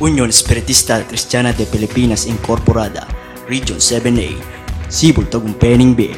Unión Espiritista Cristiana de Pilipinas Incorporada, Region 7A, Sibol Tagumpeni B.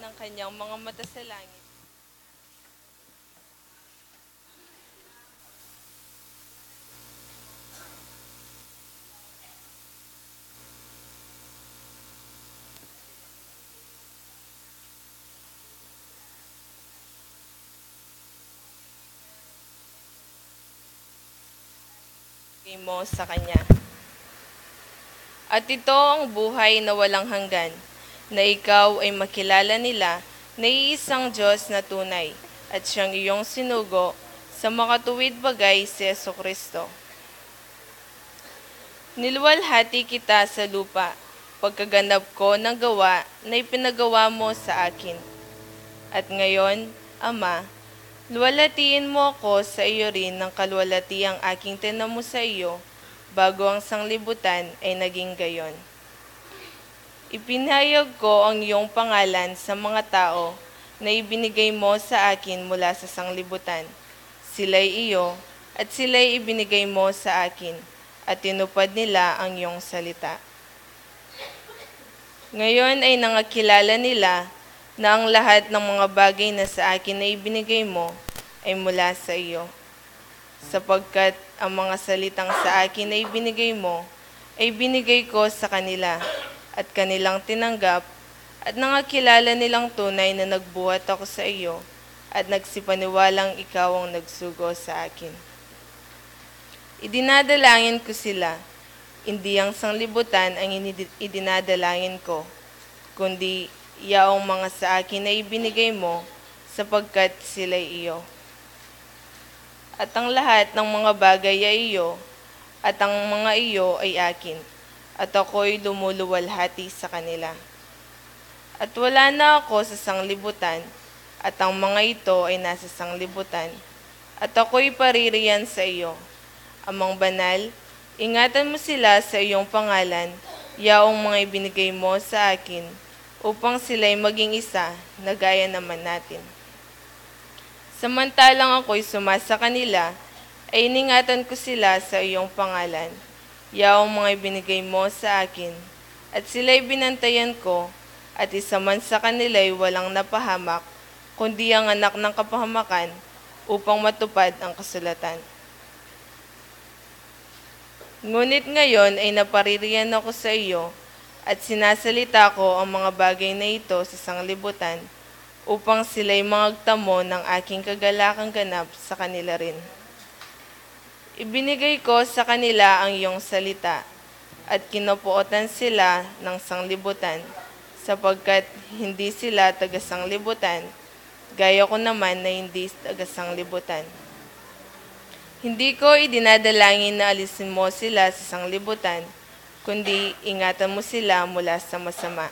ng kanyang mga mata sa langit. Mo sa kanya. At ito ang buhay na walang hanggan, na ikaw ay makilala nila na iisang Diyos na tunay, at siyang iyong sinugo sa makatuwid bagay si Jesucristo. Niluwalhati kita sa lupa, pagkaganap ko ng gawa na ipinagawa mo sa akin. At ngayon, Ama, luwalhatiin mo ako sa iyo rin ng kaluwalhati ang aking tinamo sa iyo, bago ang sanglibutan ay naging gayon. Ipinahayag ko ang iyong pangalan sa mga tao na ibinigay mo sa akin mula sa sanglibutan. Sila'y iyo, at sila'y ibinigay mo sa akin, at tinupad nila ang iyong salita. Ngayon ay nangakilala nila na ang lahat ng mga bagay na sa akin na ibinigay mo ay mula sa iyo, sapagkat ang mga salitang sa akin na ibinigay mo ay binigay ko sa kanila, at kanilang tinanggap, at nangakilala nilang tunay na nagbuhat ako sa iyo, at nagsipaniwalang ikaw ang nagsugo sa akin. Idinadalangin ko sila, hindi ang sanglibutan ang idinadalangin ko, kundi yaong mga sa akin na ibinigay mo, sapagkat sila'y iyo. At ang lahat ng mga bagay ay iyo, at ang mga iyo ay akin, at ako'y lumuluwalhati sa kanila. At wala na ako sa sanglibutan, at ang mga ito ay nasa sanglibutan, at ako'y paririyan sa iyo. Amang banal, ingatan mo sila sa iyong pangalan, yaong mga ibinigay mo sa akin, upang sila'y maging isa na gaya naman natin. Samantalang ako'y sumasa kanila, ay iningatan ko sila sa iyong pangalan, yaong mga ibinigay mo sa akin, at sila'y binantayan ko, at isa man sa kanila'y walang napahamak, kundi ang anak ng kapahamakan, upang matupad ang kasulatan. Ngunit ngayon ay napaririyan ako sa iyo, at sinasalita ko ang mga bagay na ito sa sanglibutan, upang sila'y magtamo ng aking kagalakang ganap sa kanila rin. Ibinigay ko sa kanila ang iyong salita, at kinupuotan sila ng sanglibutan, sapagkat hindi sila taga-sanglibutan, gaya ko naman na hindi taga-sanglibutan. Hindi ko idinadalangin na alisin mo sila sa sanglibutan, kundi ingatan mo sila mula sa masama.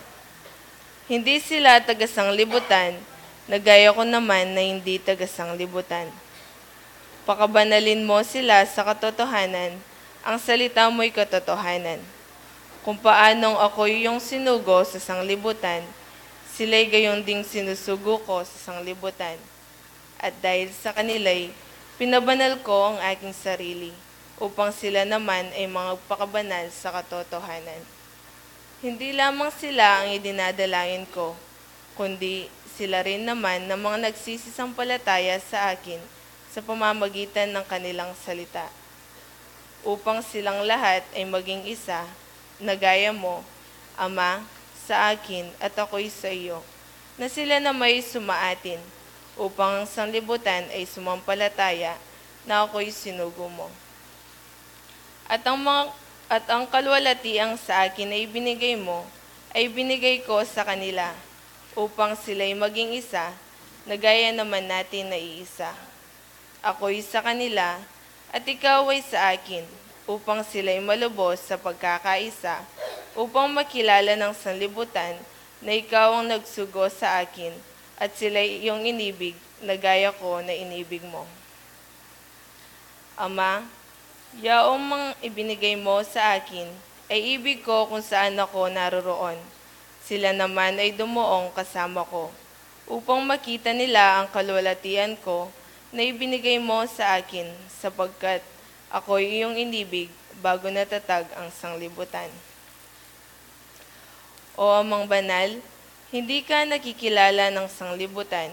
Hindi sila taga-sanglibutan, na gaya ko naman na hindi taga-sanglibutan. Pakabanalin mo sila sa katotohanan, ang salita mo'y katotohanan. Kung paanong ako yung sinugo sa sanglibutan, sila'y gayong ding sinusugo ko sa sanglibutan. At dahil sa kanila'y pinabanal ko ang aking sarili, upang sila naman ay magpakabanal sa katotohanan. Hindi lamang sila ang idinadalangin ko, kundi sila rin naman ng mga nagsisisampalataya sa akin sa pamamagitan ng kanilang salita, upang silang lahat ay maging isa, na gaya mo, Ama, sa akin at ako'y sa iyo, na sila na may sumaatin, upang ang sanlibutan ay sumampalataya na ako'y sinugo mo. At ang kaluwalhatiang sa akin na ibinigay mo, ay binigay ko sa kanila, upang sila'y maging isa, na gaya naman natin na iisa. Ako'y sa kanila, at ikaw ay sa akin, upang sila'y malubos sa pagkakaisa, upang makilala ng sanlibutan na ikaw ang nagsugo sa akin, at sila'y iyong inibig, na gaya ko na inibig mo. Ama, yaong mga ibinigay mo sa akin, ay ibig ko kung saan ako naroroon. Sila naman ay dumuong kasama ko, upang makita nila ang kaluwalhatian ko na ibinigay mo sa akin, sapagkat ako'y iyong inibig bago natatag ang sanglibutan. O Amang Banal, Hindi ka nakikilala ng sanglibutan,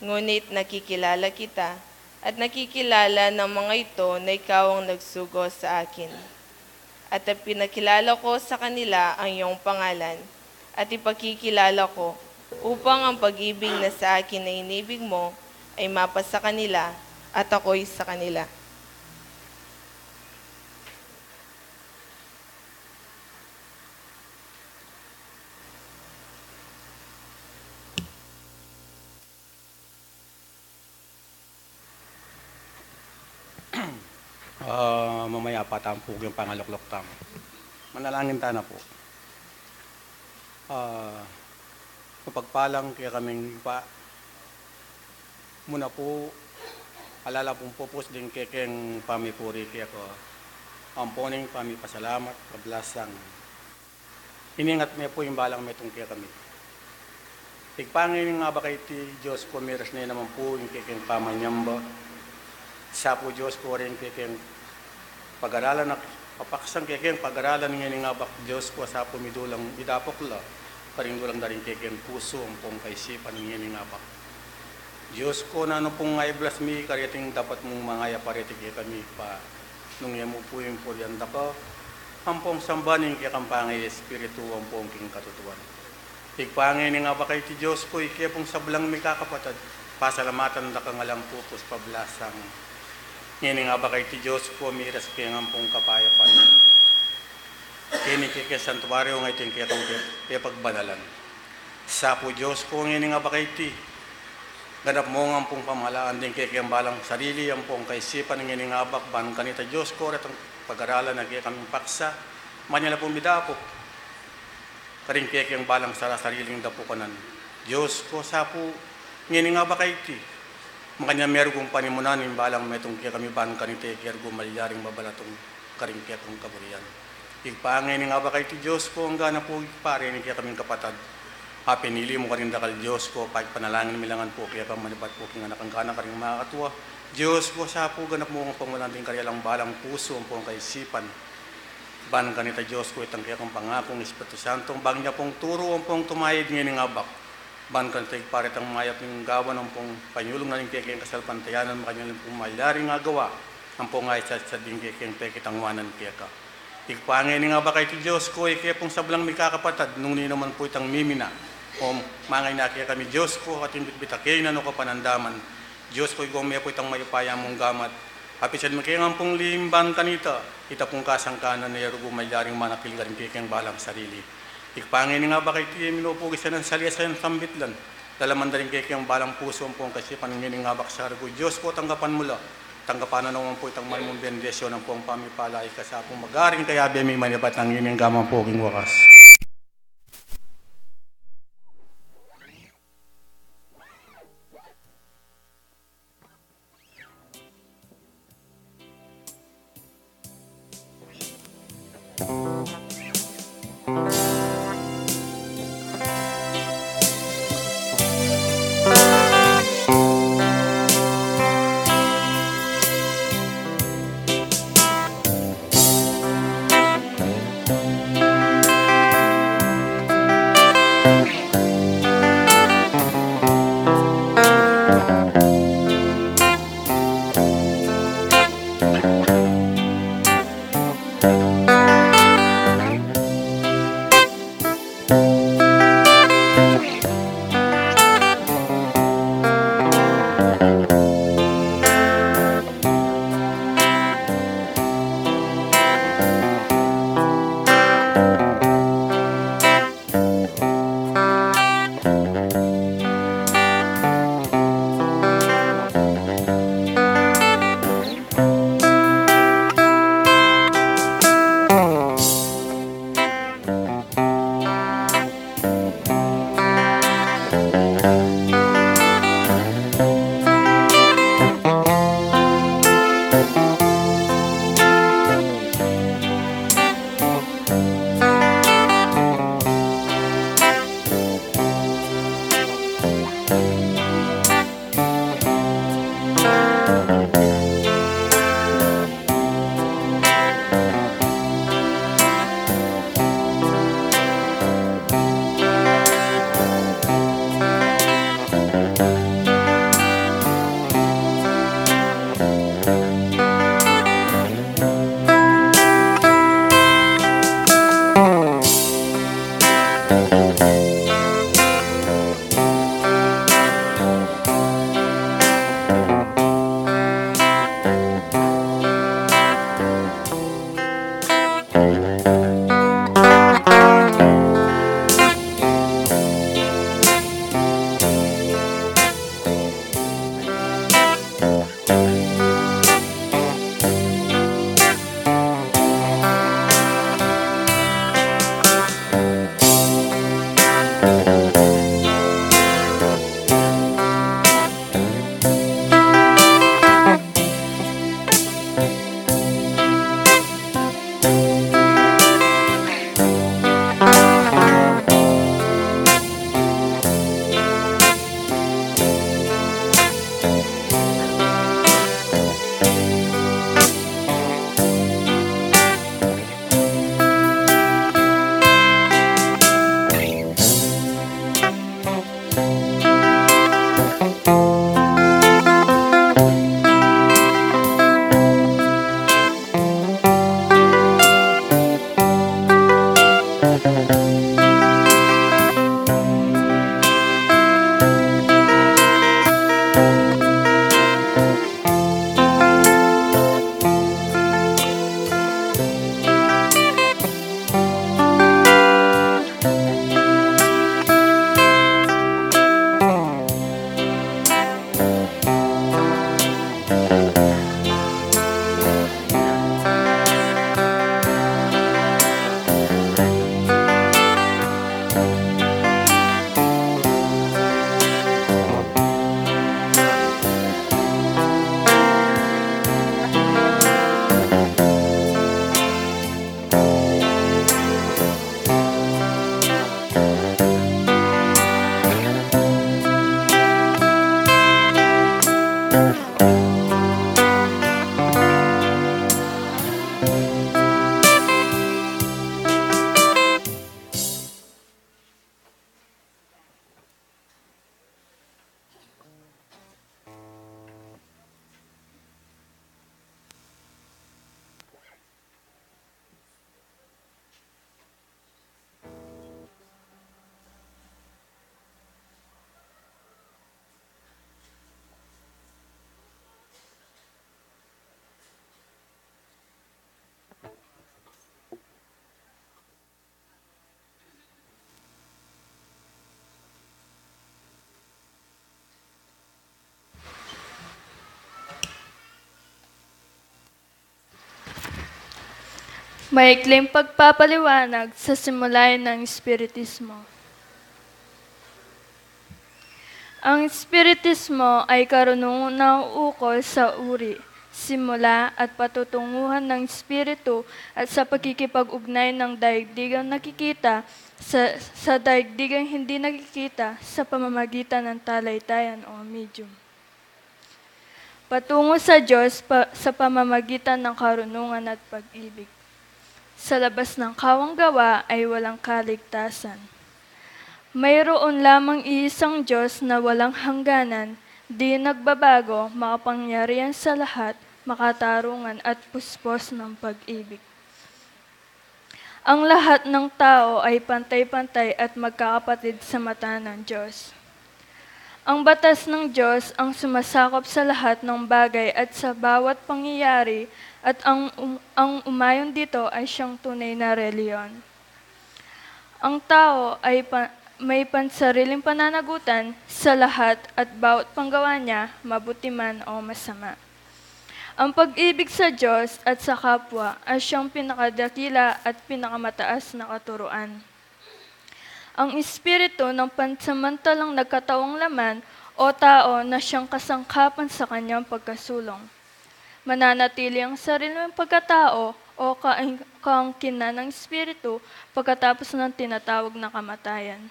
ngunit nakikilala kita, at nakikilala ng mga ito na ikaw ang nagsugo sa akin. At pinakilala ko sa kanila ang iyong pangalan, at ipakikilala ko upang ang pag-ibig na sa akin na inibig mo ay mapasa kanila at ako'y sa kanila. Mamaya patampog yung pangaloklok tam. Manalangin ta na po. Mapagpalang kaya kaming pa. Muna po, alala pong pupus din kekeng pamipuri kaya ko. Amponing pamipasalamat, kablasang. Iningat niya po yung balang metong kaya kami. Tigpangin nga ba kay ti Diyos ko, miras na naman po yung kekeng pamanyamba. Sa po Diyos ko rin kekeng pag-aralan na papaksang kekeng pag-aralan nga ni nga bak Diyos ko sa po midulang idapok la. Paringdulang na rin kekeng puso ang pong kaisipan nga ni nga bak. Diyos ko na ano pong nga iblas mi kariting dapat mong mga yaparitig kami pa nung yan mo po yung puryanda ko. Ang pong sambanin kaya kampangay espiritu ang pong king katutuan. Tigpangin nga ba kay ti Diyos ko kaya pong sablang may kakapatad. Pasalamatan na kang alang pupos pablasang. Ngayon nga ba kay ti Diyos ko miras kaya nga pong kapayapan. Kini kaya santuario nga itin kaya pagbanalan. Sa po Diyos ko ngayon nga ba kay ti. Ganap mo nga pong pamahalaan din kaya balang sarili ang pong kaisipan ng ngayon nga bakban kanita Diyos ko at ang pag-aralan na kaya kaming paksa. Manyala pong bidapok. Karing kaya balang sariling dapukanan. Diyos ko sa po ngayon nga ba kay ti. Makanya meron kong panimunan yung balang metong kaya kami ban kanita kaya gumalyaring babalatong karing kaya kong kaburian. Igpangin nga ba kay ti Diyos ko ang gana po pare ni kaya kaming kapatad. Pinili mo ka rin dakal Diyos ko, kahit panalangin milangan po, kaya ka manibat po kung anak ang kana ka rin makakatuwa. Diyos ko, sa po ganap mo ang pangulan din kaya lang balang puso ang pong kaisipan. Ban kanita Diyos ko, itang kaya kong pangakong Espiritu Santo, bang niya pong turo ang pong tumayid ngayon ng abak. Ban kanita parit ang mayap ng gawa ng pong panyulong na rin kaya kayang kasalpantayanan, makanya rin pong mayari nga gawa, ang pong ay sa din kaya kayang pekitangwanan kaya ka. Igpangin nga ba kay ti Diyos ko, kaya pong sablang may kakapatad, nung ni naman po itang mimina. O mangay na kaya kami Diyos ko at yung bitbitakay na no kapanandaman. Diyos ko igong po itang mayupaya mong gamat. Hapisan mo kaya nga pong limban kanita. Ita pong kasangkanan na yarugo may daring manakil ka rin kayang balang sarili. Ikpangin nga ba kay tiya minupugis na ng saliasan sambitlan. Dalaman na rin kayang balang puso ang pong kasipan ng nga bak sa rago. Diyos ko tanggapan mula. Tanggapan na naman po itang malimong bendesyon ng pong pamipalay ka sa pong magaring kaya may manibat ng ining gamang poging wakas. Maikling pagpapaliwanag sa simulayan ng Espiritismo. Ang Espiritismo ay karunungang ukol sa uri, simula at patutunguhan ng Espiritu at sa pagkikipag-ugnay ng daigdigang nakikita sa daigdigang hindi nakikita sa pamamagitan ng talaytayan o medium. Patungo sa Diyos sa pamamagitan ng karunungan at pag-ibig. Sa labas ng kawang gawa ay walang kaligtasan. Mayroon lamang iisang Diyos na walang hangganan, di nagbabago, makapangyarihan sa lahat, makatarungan at puspos ng pag-ibig. Ang lahat ng tao ay pantay-pantay at magkakapatid sa mata ng Diyos. Ang batas ng Diyos ang sumasakop sa lahat ng bagay at sa bawat pangyayari at ang umayon dito ay siyang tunay na reliyon. Ang tao ay may pansariling pananagutan sa lahat at bawat panggawa niya, mabuti man o masama. Ang pag-ibig sa Diyos at sa kapwa ay siyang pinakadakila at pinakamataas na katuruan. Ang espiritu ng pansamantalang nagkatawang laman o tao na siyang kasangkapan sa kanyang pagkasulong. Mananatili ang sariling pagkatao o kaangkinan ng espiritu pagkatapos ng tinatawag na kamatayan.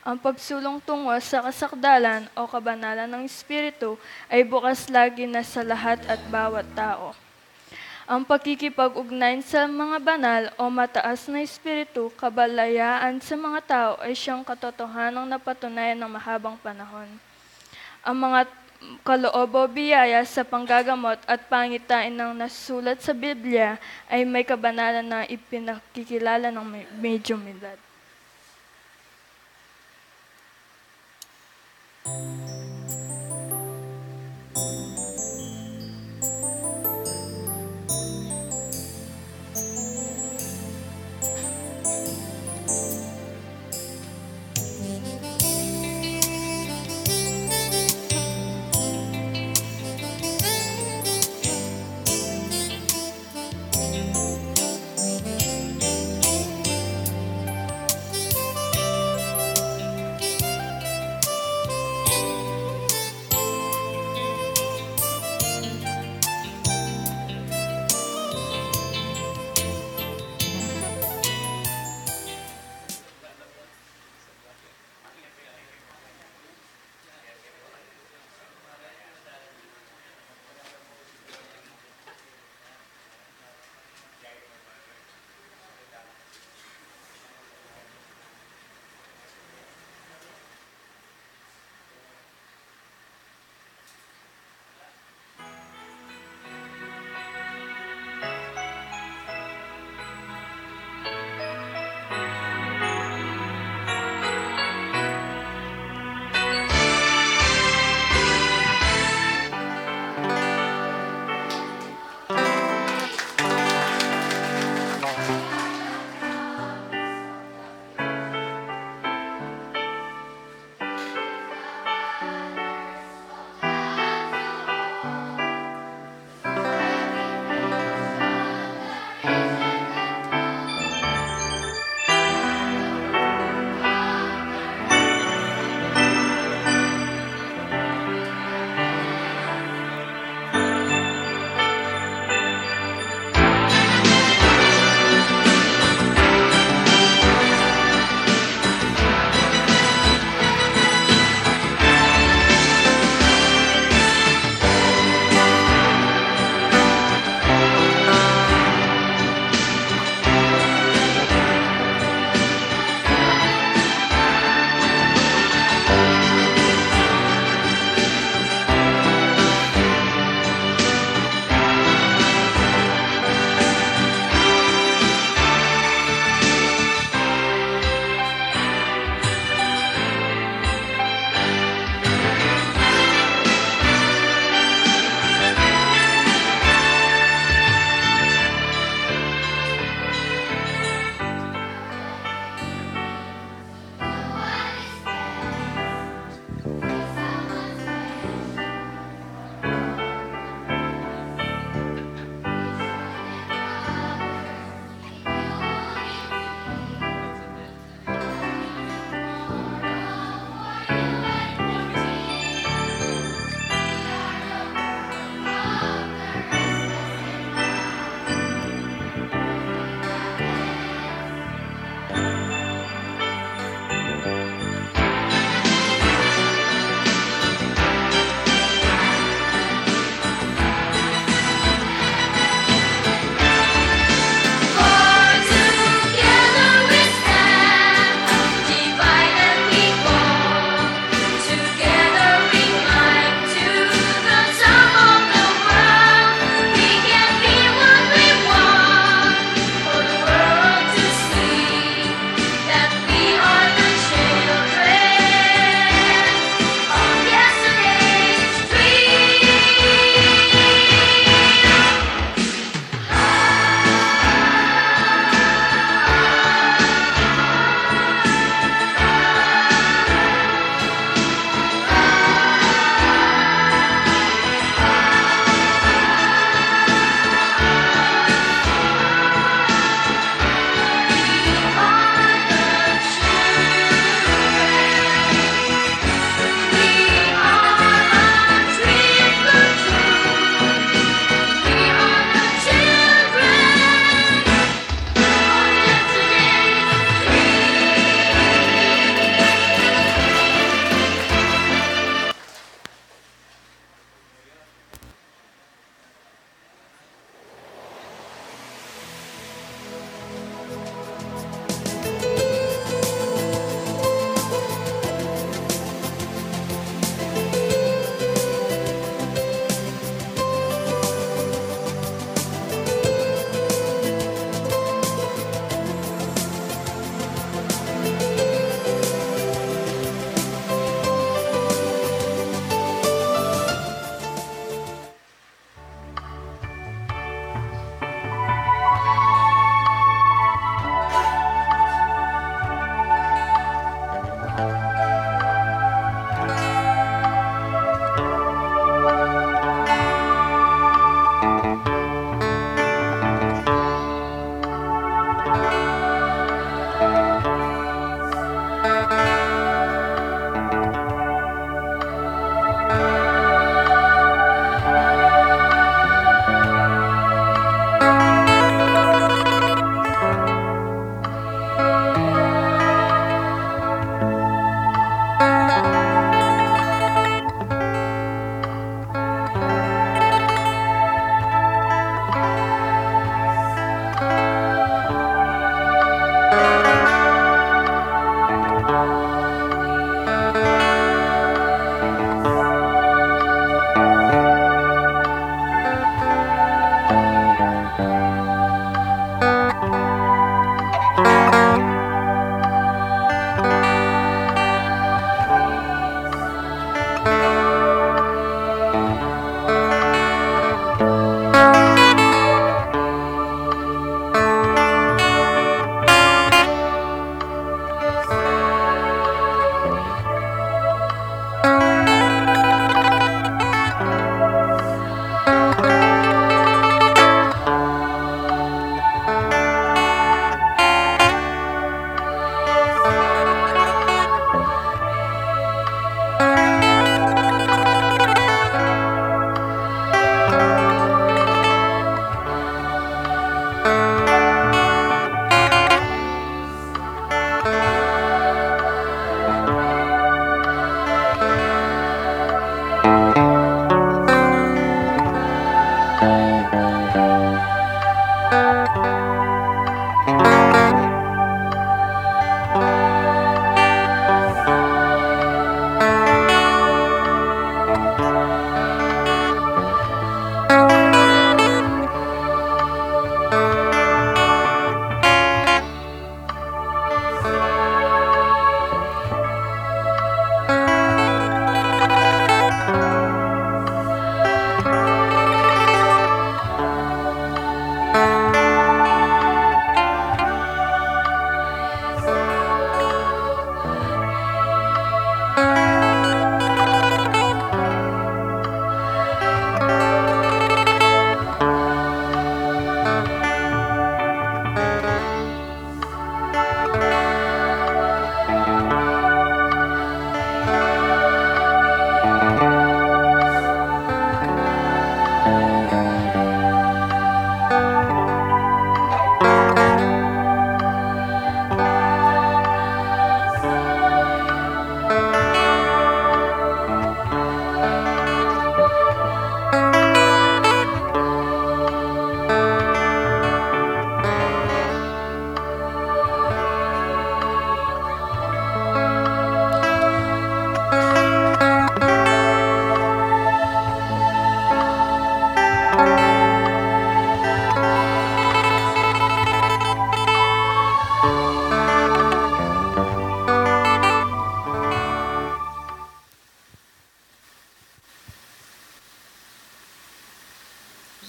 Ang pagsulong tungo sa kasakdalan o kabanalan ng espiritu ay bukas lagi na sa lahat at bawat tao. Ang pakikipag-ugnayan sa mga banal o mataas na espiritu, kabalayaan sa mga tao ay siyang katotohanang napatunayan ng mahabang panahon. Ang mga kaloob o biyaya sa panggagamot at pangitain ng nasulat sa Biblia ay may kabanalan na ipinakikilala ng medyumidad.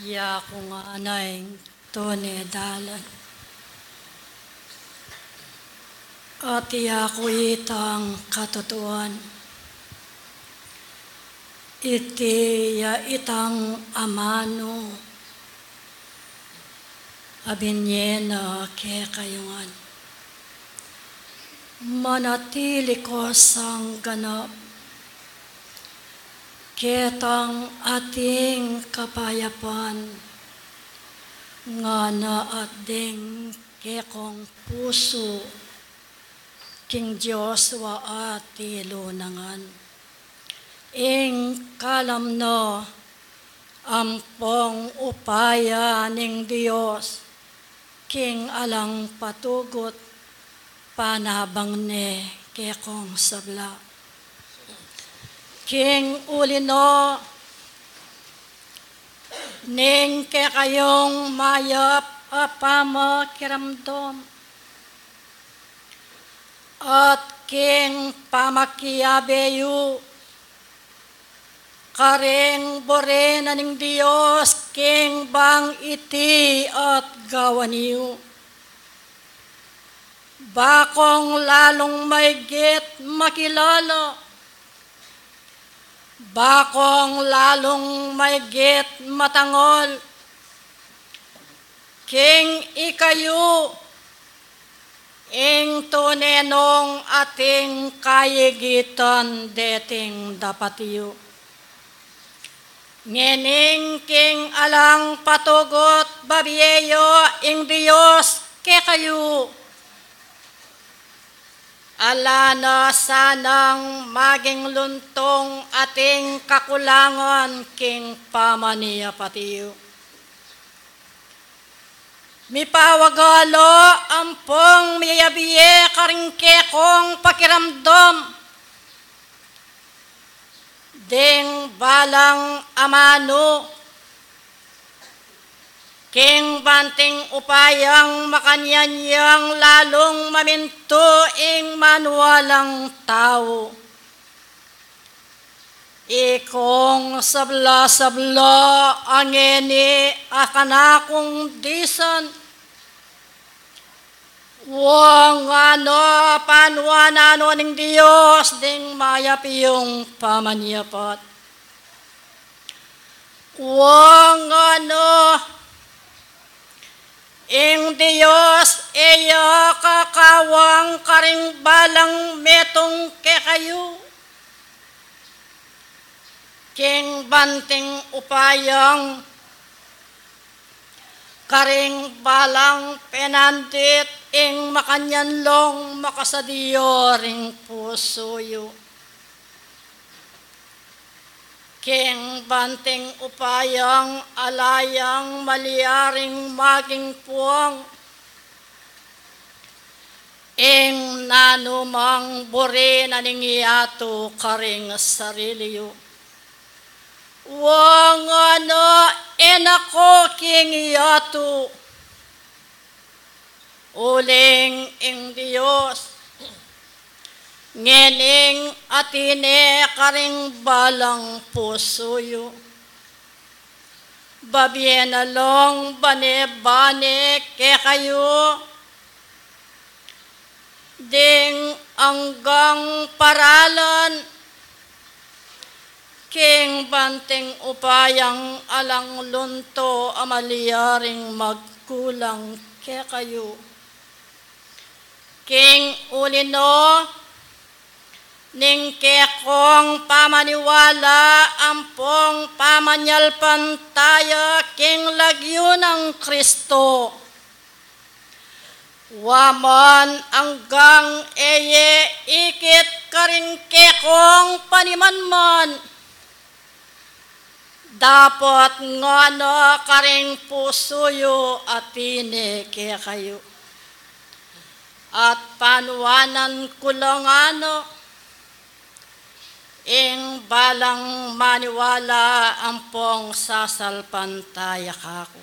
Ya kung anay tone dalan. At iya ko itang katotohan. Iti ya itang amano. Abinye na ke kayungan. Manatili ko sang ganap. Ketang ating kapayapan, nga na at ding kekong puso, King Diyos wa at ilunangan. Ing kalam no, ampong upaya ning Diyos, King alang patugot, panabang ne kekong sabla. King ulino, ning ke kayong mayap apama kiramdom, at king pamakiyabeyu, karing borena ning Diyos, king bang iti at gawaniyo. Bakong lalong maigit makilala, bakong lalong maigit matangol, king ikayo, ing tunenong ating kayigitan deting dapatiyo. Ngening king alang patugot babiyeyo ing Diyos ke kayo. Ala na sanang maging luntong ating kakulangan king pamaniya patiyo. Mipawagalo ampong miyabiye karingke kong pakiramdom. Ding balang amano, king banting upayang makanyanyang lalong maminto ing manuwalang tao. Ikong sabla-sabla angeni akanakong disan. Wang ano panuanano ning Diyos ding mayapiyong pamanyapat. Wang ano ing Diyos iya kakawang karing balang metong ke kayo. King banting upayang karing balang penandit ing makanyanlong makasadiyo ring pusoyo. King banting upayang alayang maliaring maging puwang, ing nanumang buri na ningiyato karing sariliyo. Wang ano enako king iyato, uling ing Diyos, ngening atine karing balang pusoyo. Babienalong bane-bane ke kayo, ding anggang paralan, king banting upayang alang lunto amaliaring magkulang ke kayo. King ulino, ning kekong pamaniwala ampong pamanyalpan tayo king lagyo ng Kristo. Waman anggang eye ikit karing kekong panimanman. Dapat ngano karing pusuyo atine kaya kayo. At panuanan kulangano ing balang maniwala ampong sasalpantaya kako.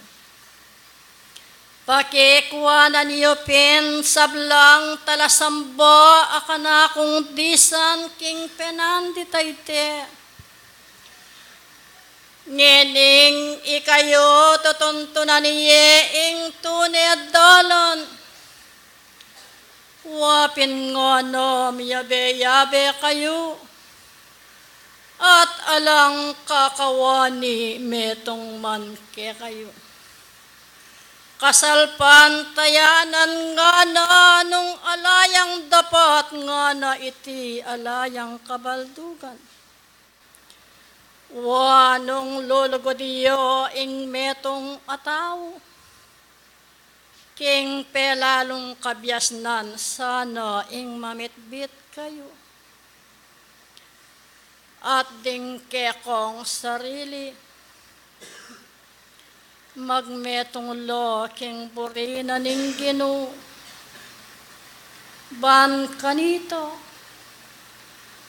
Pakikuanan niyo pin sablang talasambo akan akong disan king penanditayte. Ngening ikayo tutuntunan niye ing tuned dalon. Wapin ngono miyabe-yabe kayo. At alang kakawani metong man ke kayo. Kasalpantayanan nga na nung alayang dapat nga na iti alayang kabaldugan. Wanong lulugodiyo ing metong ataw. King pelalong kabyasnan sana ing mamitbit kayo. At ding kekong sarili. Magmetong lo king burina ning Ginoo. Ban kanito.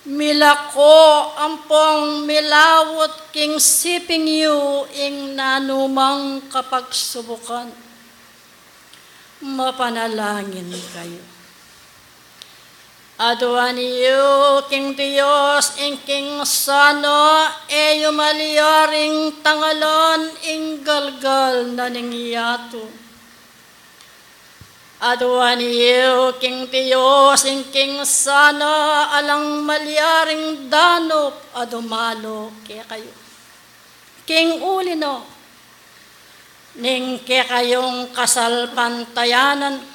Milako ampong milawot king siping yu ing nanumang kapagsubukan. Mapanalangin kayo. Aduan yu king Diyos ing king sano e yumaliyaring tangalon ing galgal na ning yato. Aduan iyo king Diyos ing king sana alang malyaring danop adumalo kaya kayo. King ulino ning kaya kayong kasalpantayanan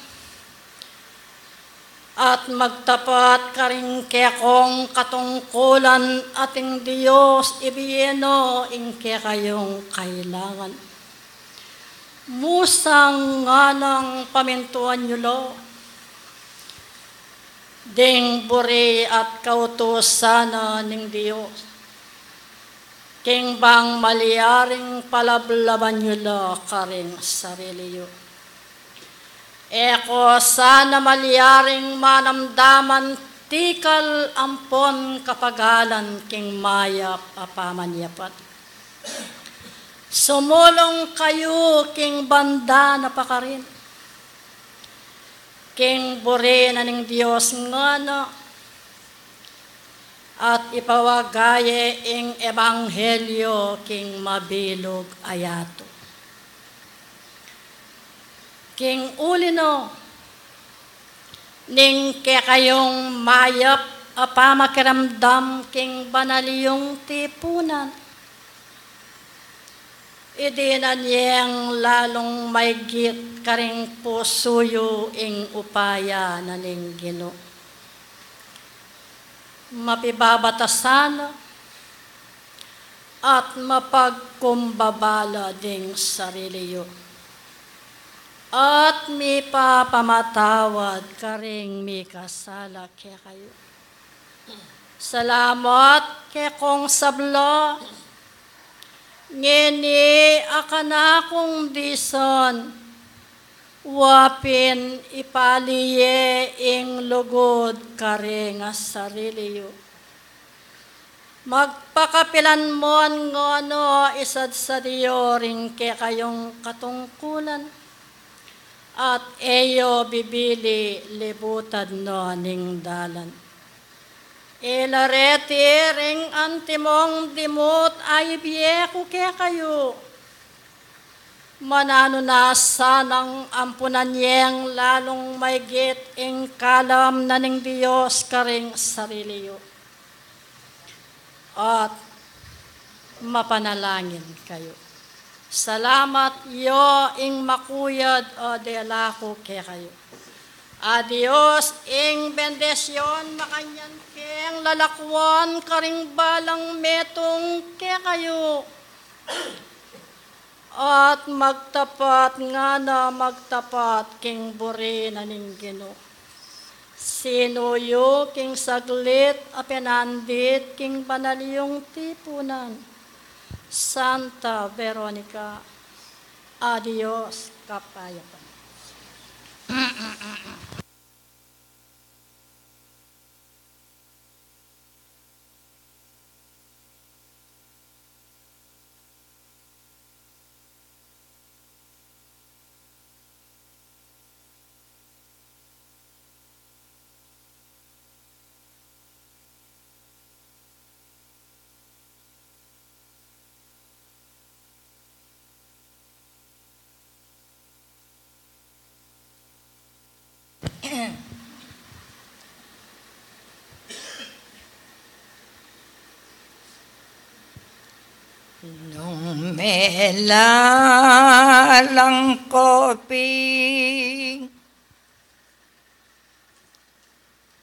at magtapat karing kaya kong katungkulan ating Diyos ibiyeno ing kaya kayong kailangan. Musang nga ng pamintuan nyo lo. Ding buri at kautosana ning Diyos. King bang maliyaring palablaban nyo lo karing sarili yo. Eko sana maliyaring manamdaman tikal ampon kapagalan king mayap apamanyapat. Sumulong kayo king banda na pakarin. King buri na ning Diyos ngano. At ipawagaye ing ebanghelyo king mabilog ayato. King ulino. Ning kayong mayap apamakiramdam king banaliyong tipunan. Idinan niyang lalong maygit karing pusuyo ing upaya na ning Ginoo. Mapibabatasan at mapagkumbabala ding sarili yo. At mi papamatawad karing mi kasala kaya kayo. Salamat kay kong sablo. Ngeni akan akong dison, wapin ipaliye ing lugod karing sarili yo. Magpakapilan mo ngono isad sa Diyo ring kay kayong katungkulan, at eyo bibili libutad no ning dalan. Ilareti ring antimong dimot ay biyeko kaya kayo. Manano na sanang ampunan niyang lalong maygit ing kalam na ning Diyos karing sarili yo. At mapanalangin kayo. Salamat yo ing makuyad o delako kaya kayo. Adios ing bendesyon makanyan keng lalakwan karing balang metong ke kayo. At magtapat nga na magtapat king buri na ning Ginoo. Sinuyo king saglit apenandit king banalyong tipunan. Santa Veronica, adios kapayapaan. Nung melalang kopi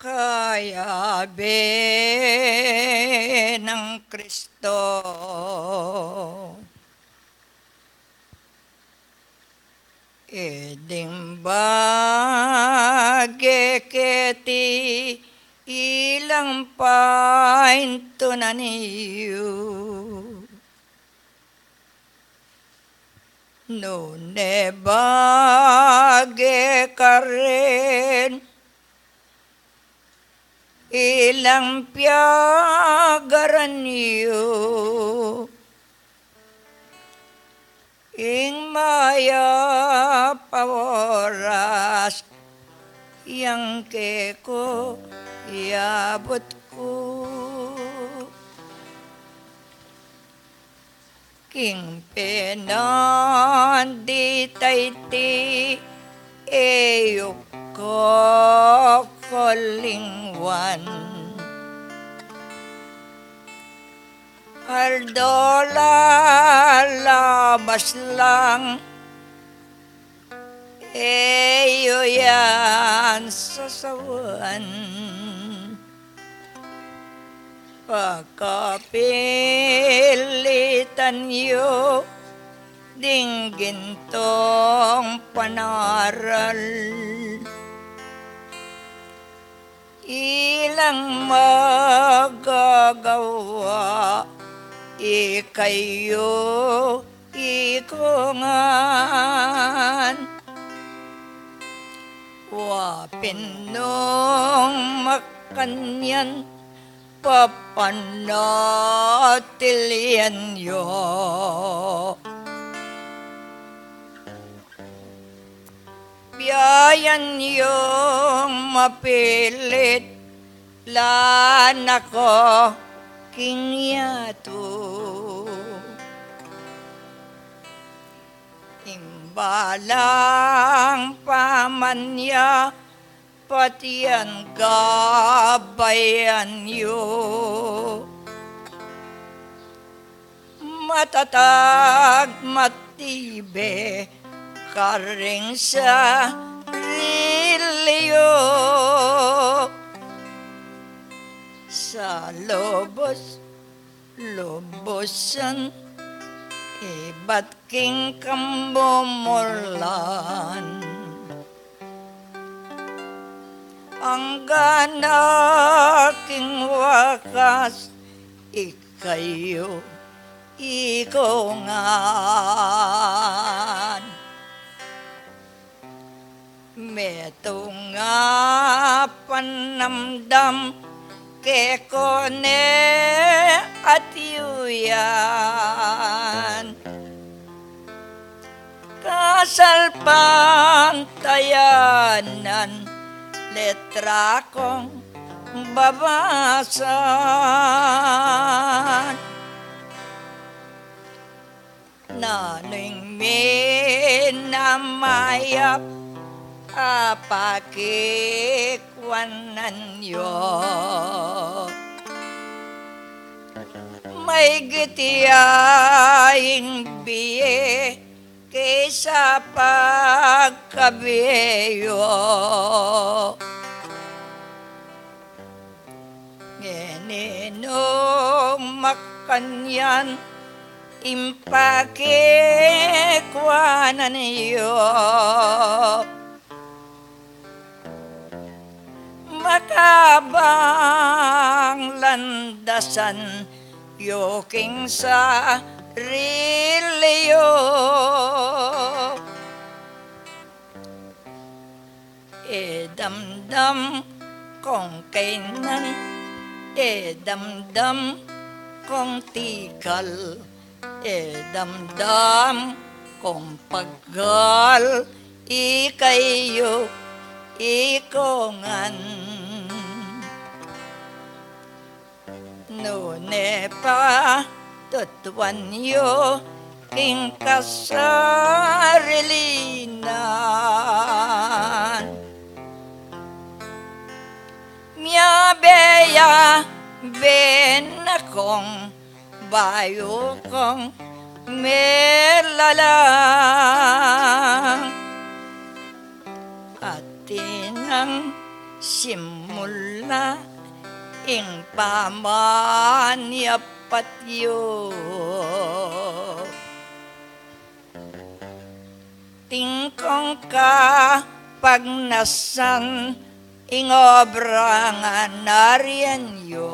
kaya be ng Kristo eding bageketi ilang painto na niyo no ne bage karen ilang piagaran niyo ing maya paworas yang keko iabot ko king penan di tayti eyok ko kolingwan aldola labas lang eyo yan sasawan pagkapilitan yo dinggin tong panaral ilang magagawa ikayo ikungan wapin nung makanyan papanatilian yo biyayan yung mapilit lan ako kinyato imbalang pamanya patian gabayan yo matatag matibe karing sa rilyo sa lobosan iba't king kambomorlan ang ganaking wakas ikayo ikungan meto nga panamdam kekone at yuyan kasal pantayanan letra kong babasan naning minamayap apakikwanan yo may gitiyaing biye kaysa pagkabayan kabiyo. Ngenino makanyan impakikwanan iyo. Makabang landasan yoking sa rilyo. Damdam kong kainan, damdam kong tikal, damdam kong paggal, ikayo ikongan. Nune pa tutuan yo king kasarilinan. Mya beya ben akong bayo kong melalang. Atinang simula ing pamanyapat yo. Tingkong ka pagnasan ing obrangan nariyan yo.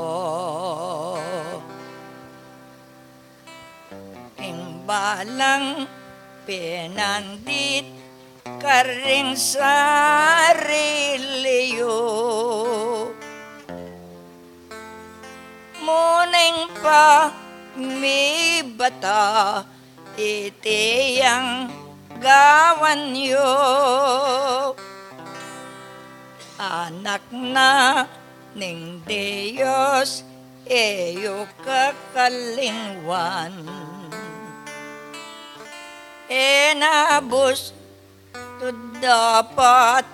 Ing balang pinandit karing sarili yo. Muning pa mi bata itiyang gawan yo. Anak na ning Diyos eyo kakalingwan. Enabos to dapat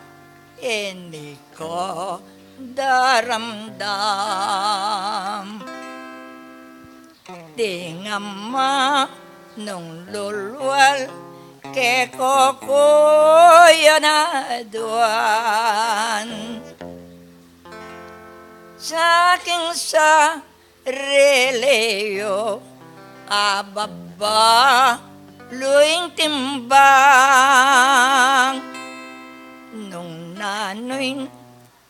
hindi ko daramdam. Di nga ma nung lulwal ke kokoya na duwan. Sa aking sariliyo ababa luing timbang. Nung nano'y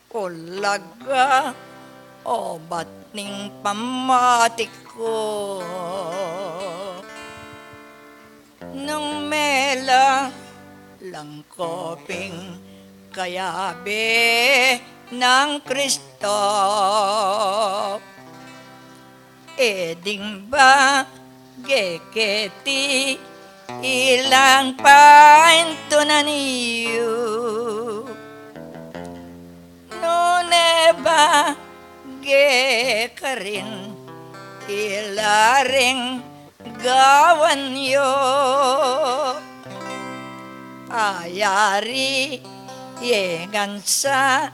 ulaga o ba't ning pamatik ko. Nung mela lang koping kayabe ng Kristo. Eding ba geketi ilang painto na niyo. Nune ba gekarin ilaring gawan yo. Ayari yengan sa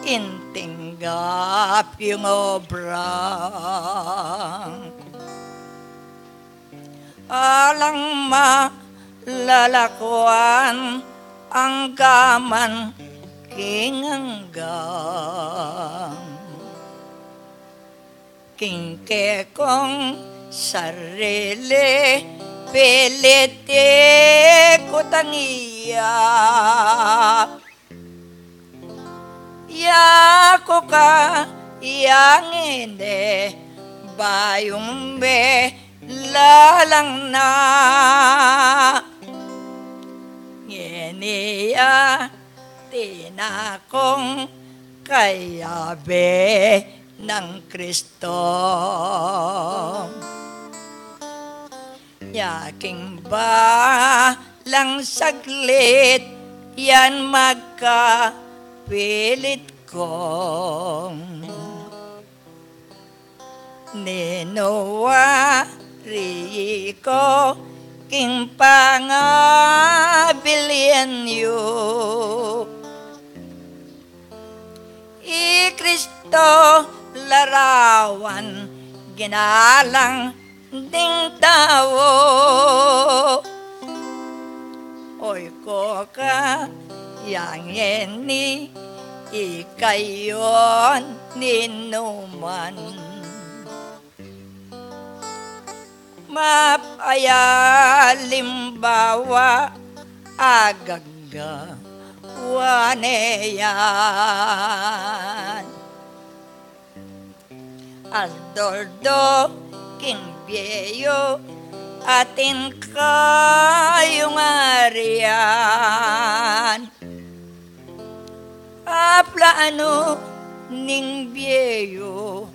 intinggap yung obrang. Alang malalakuan ang gaman kinanggang. Kingke kong sarili piliti ko tangiya. Ya ko ka yang ine bayong be lalang na. Ngeniya tinakong kayabe ng Kristo. Yaking ba lang saglit yan magkapilit kong ninowa riko king pangabilian yu. I Kristo larawan ginalang ding tao. Oy ko ka yang ni ikayon ninuman. Mapaya limbawa agagga waneyan. Aldordo king bieyo atin kayong arian. Aplano ning bieyo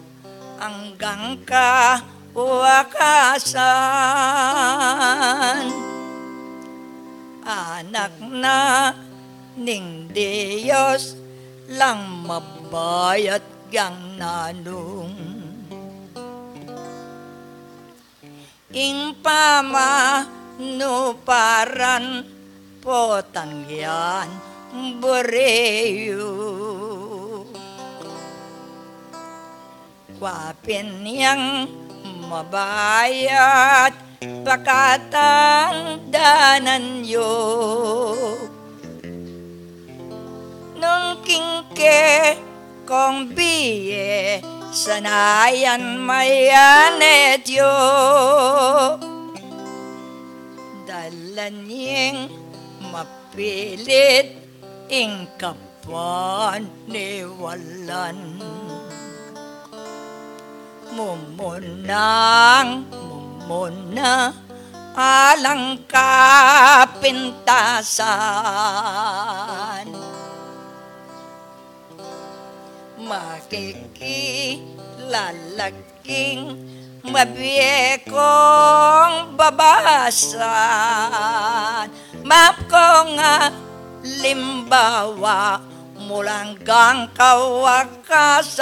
hanggang ka wakasan. Anak na ning Diyos lang mabayat gang nanong. Ing pamanuparan potangyan boreyo. Kwapin yang mabayat pakatangdanan yo. Nung kingke kong biye sanayan mayanet yo. Dalan yung mapilit ing kapaniwalan. Mumunang mumuna alang kapintasan. Makikilalaking mabiyekong babasan. Map ko nga limbawa mulanggang kawakasan.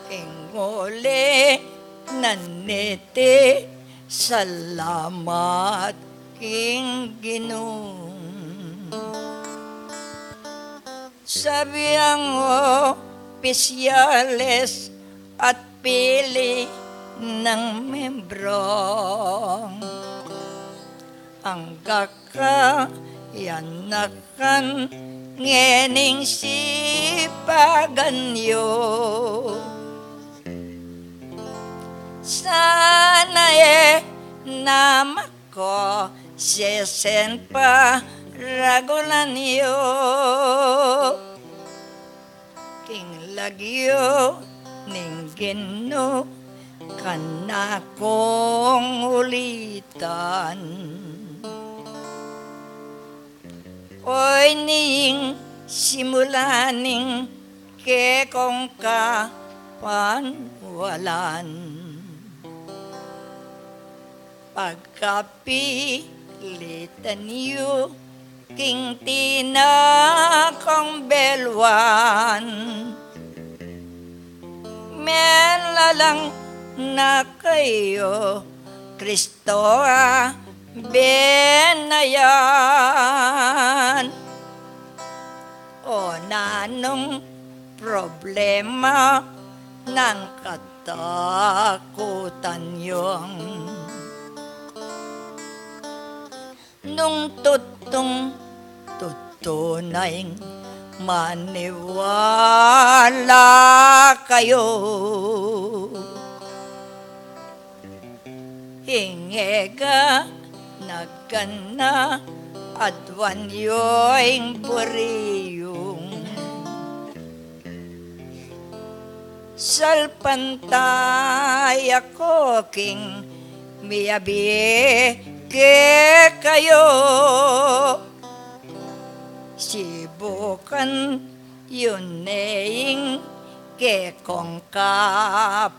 Ingole nanete salamat king Ginoo. Sabiang opisyales at pili ng membro ang kakayanakan ngening sipagan yo. Sana namako sesen pa ragulan yo. King lagyo ning Ginoo kanakong ulitan. Oy ning simulaning ke kong kapanwalan. Pagkapilitan niyo king tinakong belwan. Melalang na kayo Kristo benayan. O nanong problema ng katakutan yung nung tutunay maniwala kayo. Hingega nagkana adwan yoing buriyong salpantay ako king miyabi ke kayo. Sibukan yun neing ke kong kapanwalan.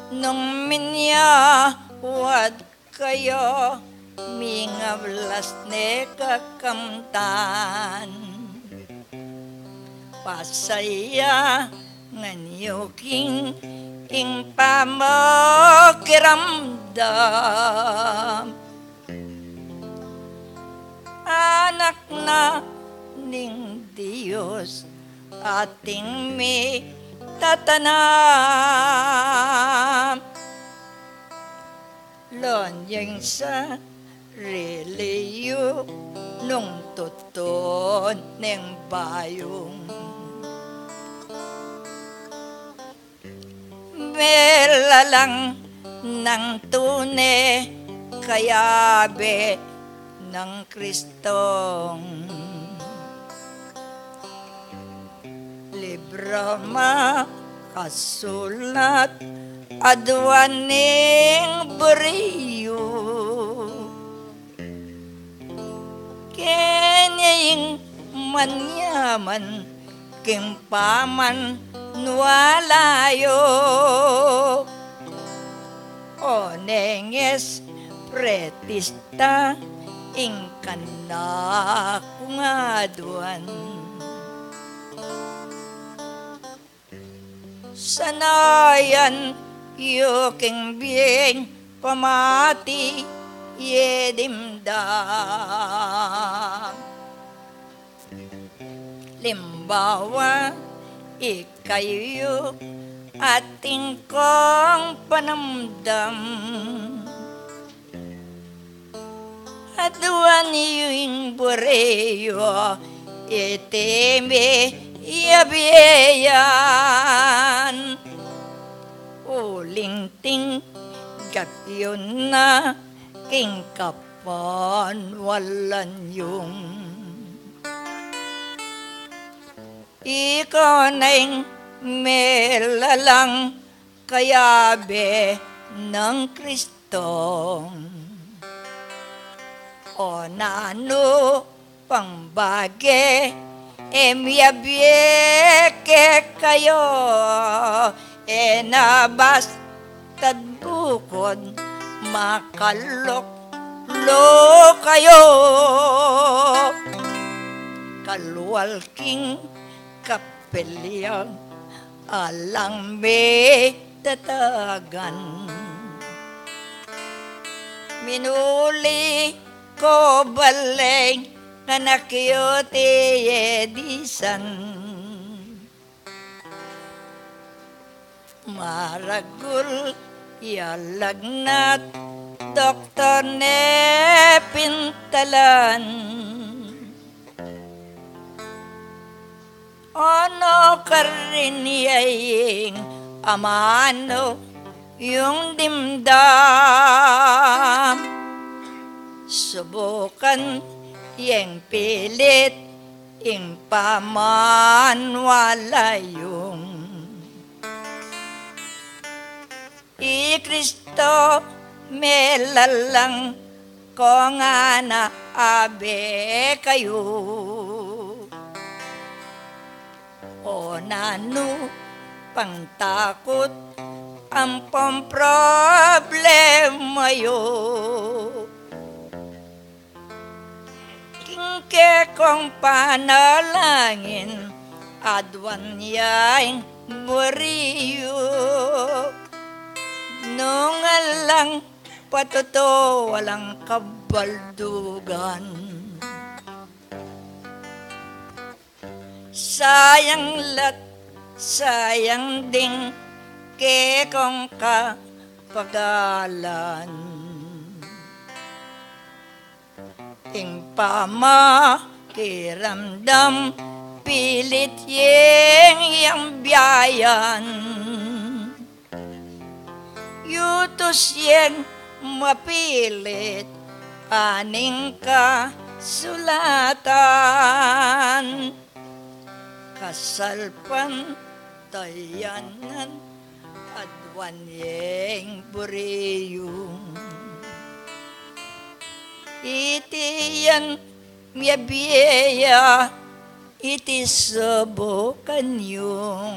Nung minyawad kayo mingablas ne kakamtan. Pasaya nganyo king ing pamakiramdam. Anak na ning Diyos ating may tatanam lonyeng sa reliyo nung tuton ng bayong melalang ng tune kayabe ng Kristong libro makasulat adwaning beriyo kenying manyaman king paman nualayo onenges pretista ing kana kungaduan sanayan yuking biyeng pamati yedimdam limbawa ikayo ating kong panamdam aduan yung bureyo itime yabiyan ulingting gapyon na king kapan walan yung ikaw na'y melalang kayabe ng Kristong o nano pangbage emyabyeke kayo enabas tadbukod makalok lo kayo kalwalking kapelyang alang may tatagan minuli ko baleng na nakyote edisan maragul yalagnat doktor ne pintalan ono kariniyaying amano yung dimdam subukan yang pilit ing paman wala yung i Kristo melalang ko nga na abe kayo o nano pangtakot ang problema yo kingke kong panalangin adwan yaing buriyo nung alang patuto walang kabaldugan sayang ding ke kong kapagalan ing pamakiramdam pilit yang biyayan yutos yang mapilit aning ka sulatan kasalpan tayanan adwan yang buriyong itiyan miyabiya iti subukan yung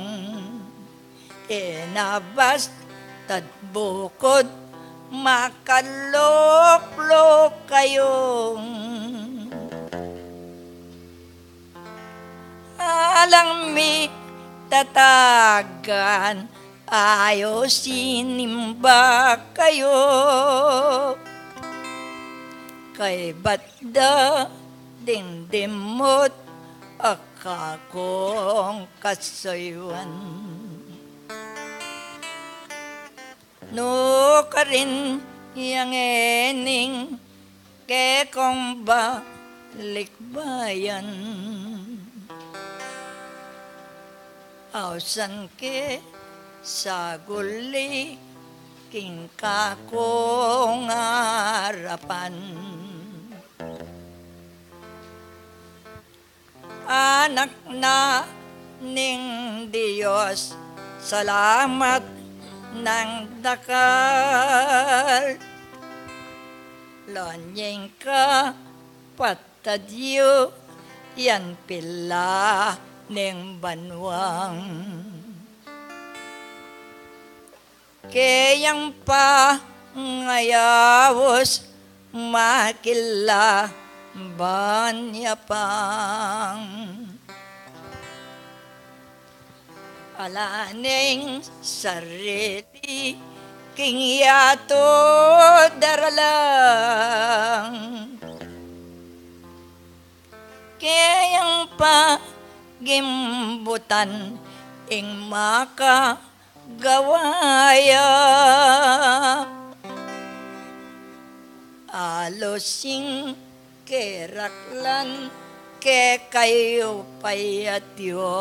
enabas tadbukod makalok-lok kayong alang mi tatagan ayo sinimba kayo kay batda dingdimot akakong kasaywan no ka rin yang ening ke kong balikbayan. Ausan ke sa guli king kakong harapan. Anak na ning Diyos, salamat ng dakal. Lonyeng ka patadyo, yan pila ning banwang. Kayang pa ngayawos makila banya pang. Alaning sarili king yato daralang. Kayang pa gimbutan ing makagawaya. Alosing keraklan ke kayo payatyo.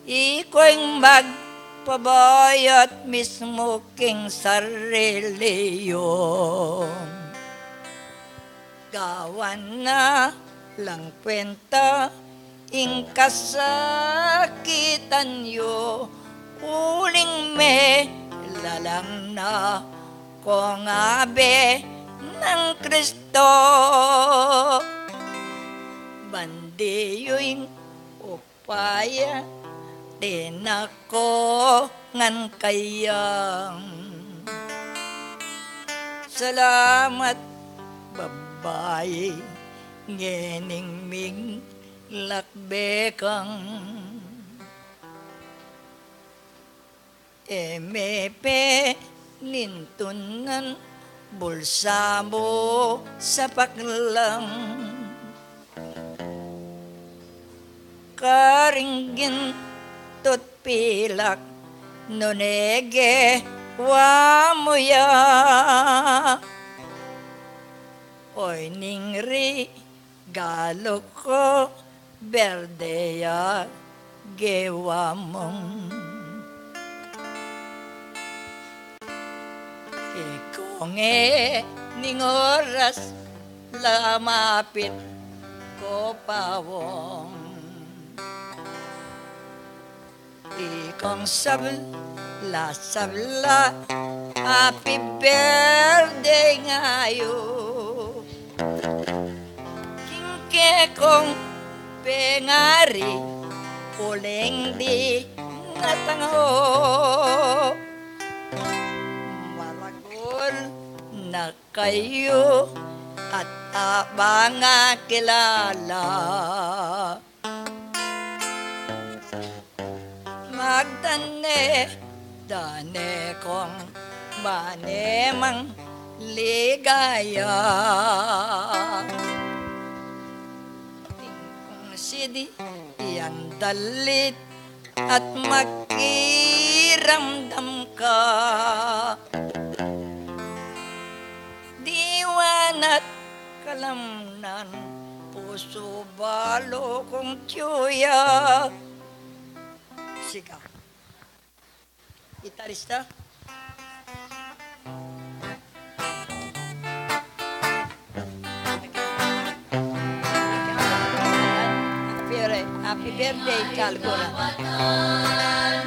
Iko'y magpabayat mismo king sarili yun. Gawan na lang kwenta ing kasakitan yo. Uling me lalang na kung abe ng Kristo. Bandiyo'y upaya tinako ngan kayang. Salamat babae ngening ming lakbekang. Emepe nintunan bulsa mo sa paklang. Karinggin tot pilak nonege wamuya. Oy ningri galok ko berdeya gewamong. Ikonge ning oras lamapit ko pawong. Ikong sabla happy birthday ngayo. Kingke kong pengari uleng di natango. Maragol na kayo at abang kilala. Magdane, dane kong manemang ligaya. Tingkong sidi, yan dalit at makiramdam ka. Diwan at kalamnan, puso balo kong tiyuya. Sigaw. Gitarista. Happy birthday, Calgora. Panahon,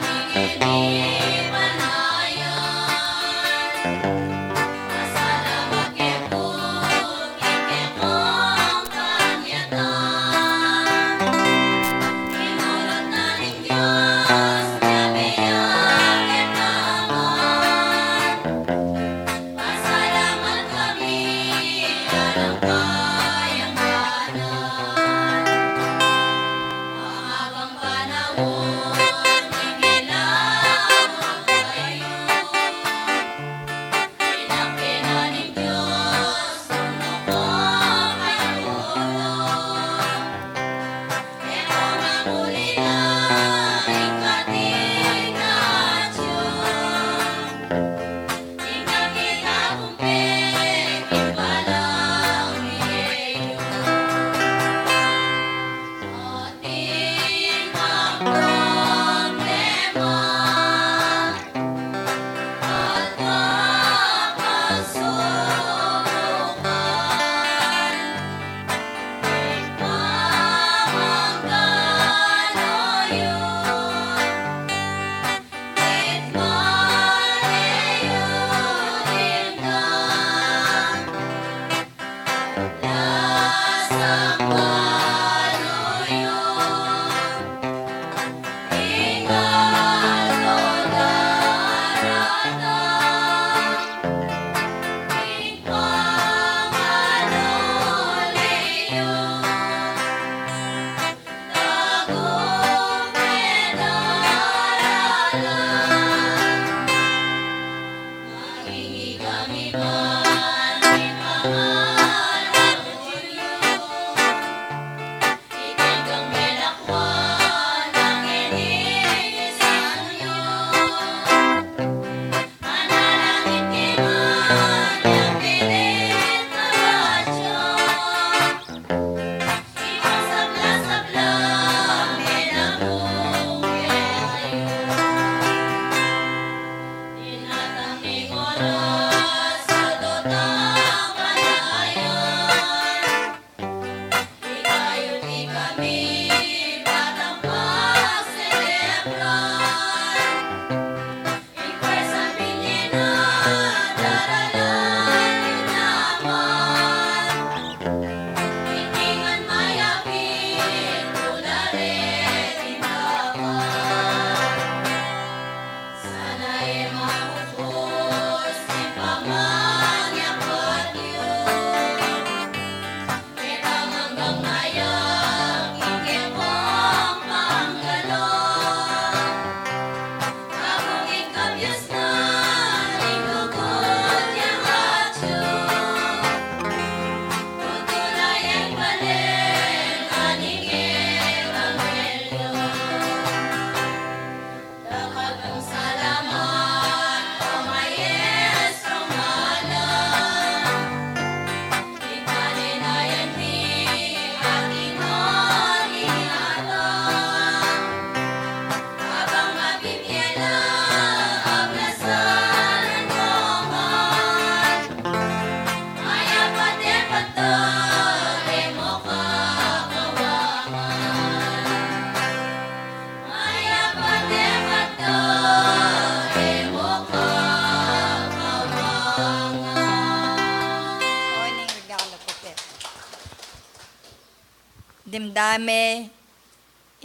Ang dami,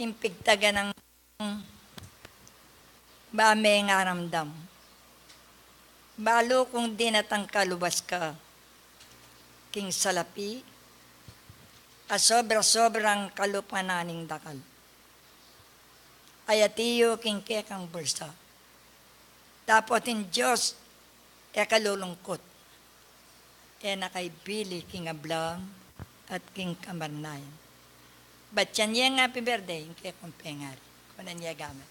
impigtaga ng bame nga ramdam. Balo kung dinatang kalubas ka, king salapi, sobra-sobrang kalupananing dakal. Ayatiyo king kekang bursa. Tapotin Diyos, kalulungkot. Nakaibili king ablang at king kamarnayan. Batyan niya nga happy birthday, yung kekong pengari. Kung niya gamit.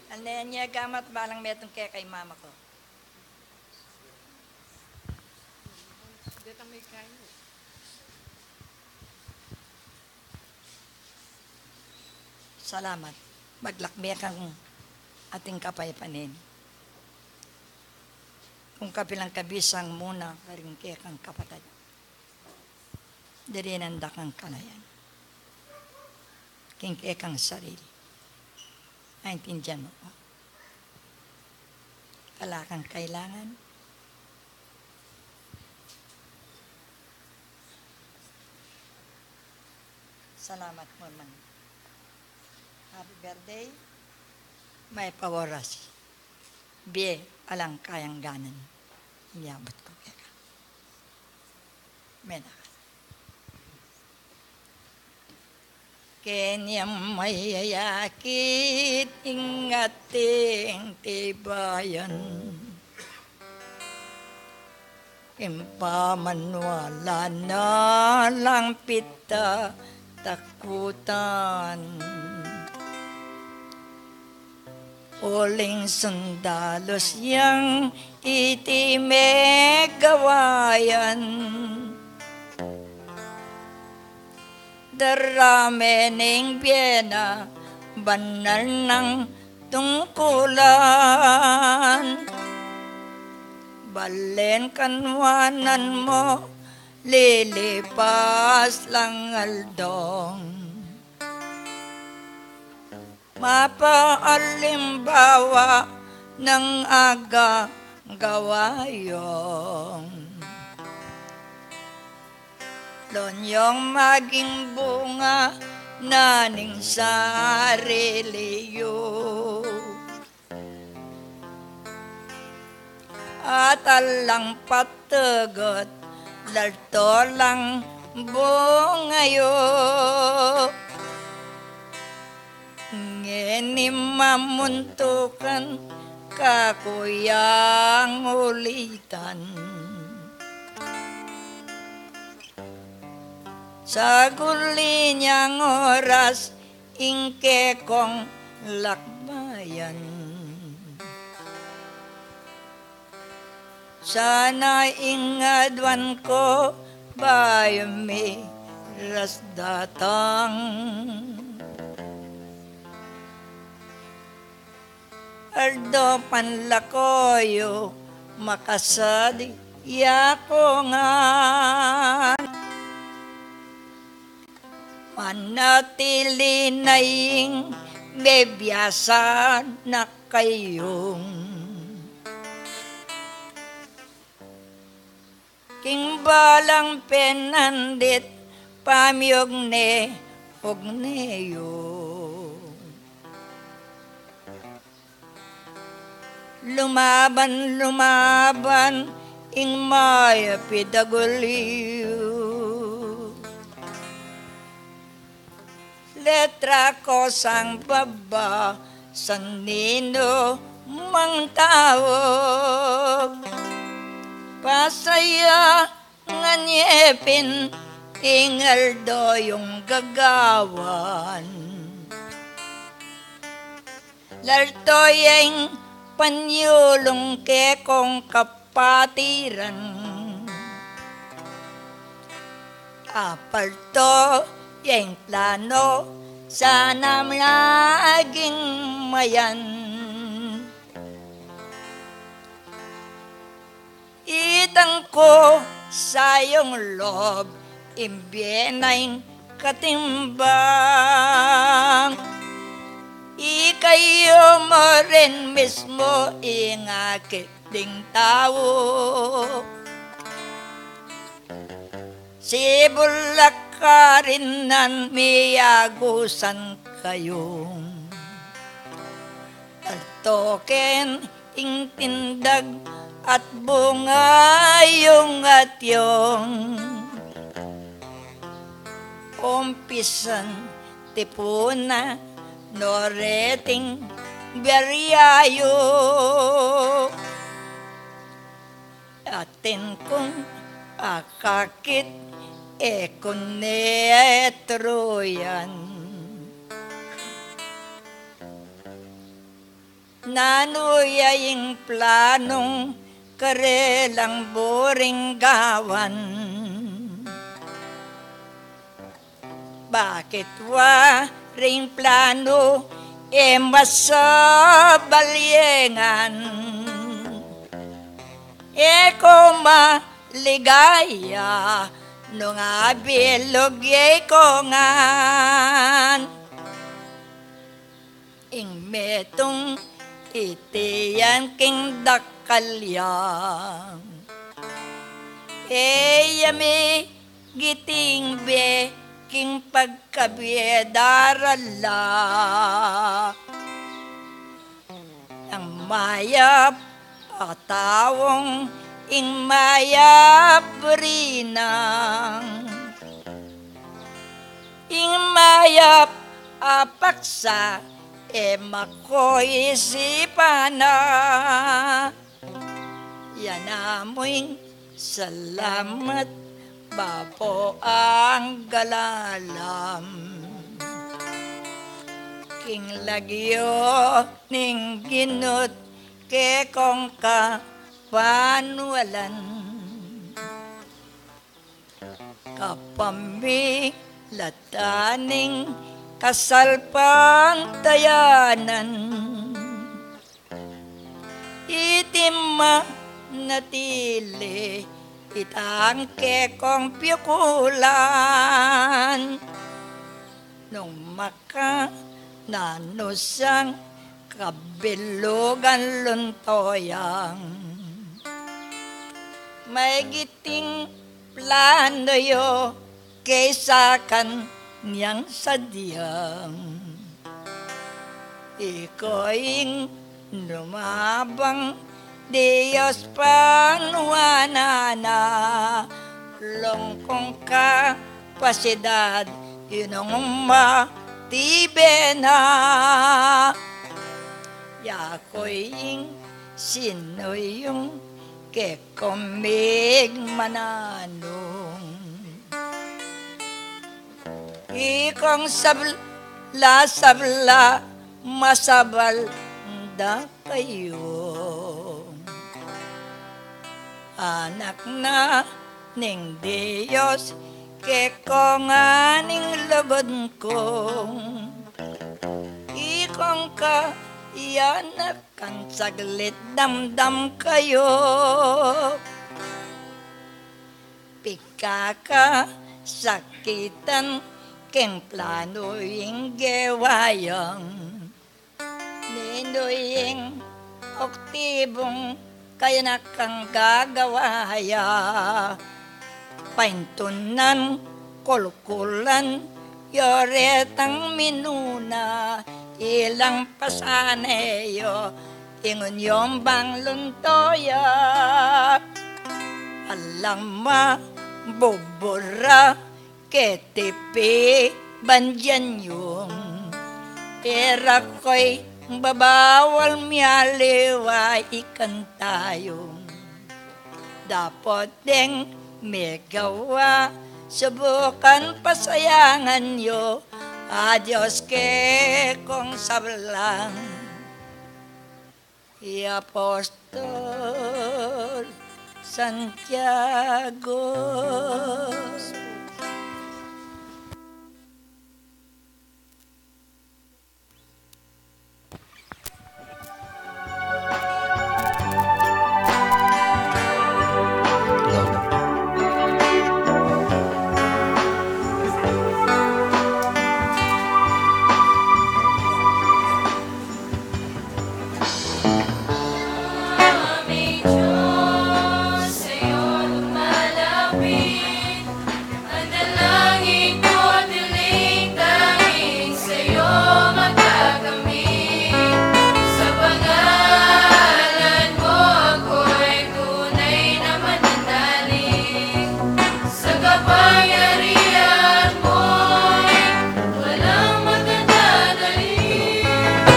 Ano niya gamat, balang metong kekay mama ko. Salamat. Maglakmi kang ating kapaypanin. Kung kapilang kabisang muna, karing kekang kapatid. Diri nanda kang kalayan. King kekang sarili. Naintindihan mo po. Wala kang kailangan. Salamat mo man. Happy birthday. May pawaras. Biye, alang kayang ganan. Iyabot ko kaya. Mena. Kenyang mayayakit ingating tibayan. Impamanwala na lang pita takutan. Uling sundalos yang itime gawayan. Darame ning biyena, banal ng tungkulan. Balen kanwanan mo, lilipas lang aldong. Mapaalimbawa ng aga gawayong. Lonyong maging bunga naning sariliyo. At alang patagot, larto lang bungayo. Ngeni mamuntukan kakuyang ulitan. Sa guli niyang oras, ingke kong lakbayan. Sana ingadwan ko, bayo may ras datang. Ardo panlakoyo, makasadi, yako nga. Manatili na yung bebiyasa na kayong. King balang penandit, pamyog ne, og neyo. Lumaban, ing maya pidaguliyo. Letra ko sang baba, sanino mang tawag. Pasaya nga nyepin, ingaldo yung gagawan. Lartoyeng panyulong ke kong kapatiran. Aparto yung plano, sana laging mayan. Itang ko sa iyong loob, imbiyenay katimbang. Ikayo mo rin mismo, ingakit ding tao. sibulak ka rin nan miyagusan kayong taltoken ing tindag at bunga yung at yung umpisan tipuna noreting beryayo atin kong akakit ekonetroyan nanuyaying planong karelang boringgawan bakit waring plano masabalyengan eko maligaya nung abilog ko ngan ing metong itiyan king dakalyang yami giting be king pagkabiedarala ang mayap atawong ing mayap rinang ing mayap apaksa makoy isipana yan amoy salamat bapo ang galalam king lagyo ning ginut ke kong ka panwalan kapami lataning kasalpang tayanan itima natili itang kekong piyukulan nung maka nanusang kabilugan luntoyang may giting plano yo kaysa kan niyang sadyang iko'ing lumabang Diyos panuanana longkong kapasidad yunong matibe na yako'ing sino yung kekomig mananong ikong sabla masabal da kayo anak na ning Diyos kekong aning lugod kong ikong ka iyanak kan saglit damdam kayo pikaka sakitan keng plano yung gewayang nindoying oktibong kaya na kang gagawaya paintunan kulkulan yoretang minuna ilang pasaneyo ingon yung bang luntoya alam ma bubura ketipi bandyan yung era ko'y babawal miyaliwa ikan tayo dapat ding may gawa subukan pasayangan yo adios ke kong sablang i Apostol Santiago.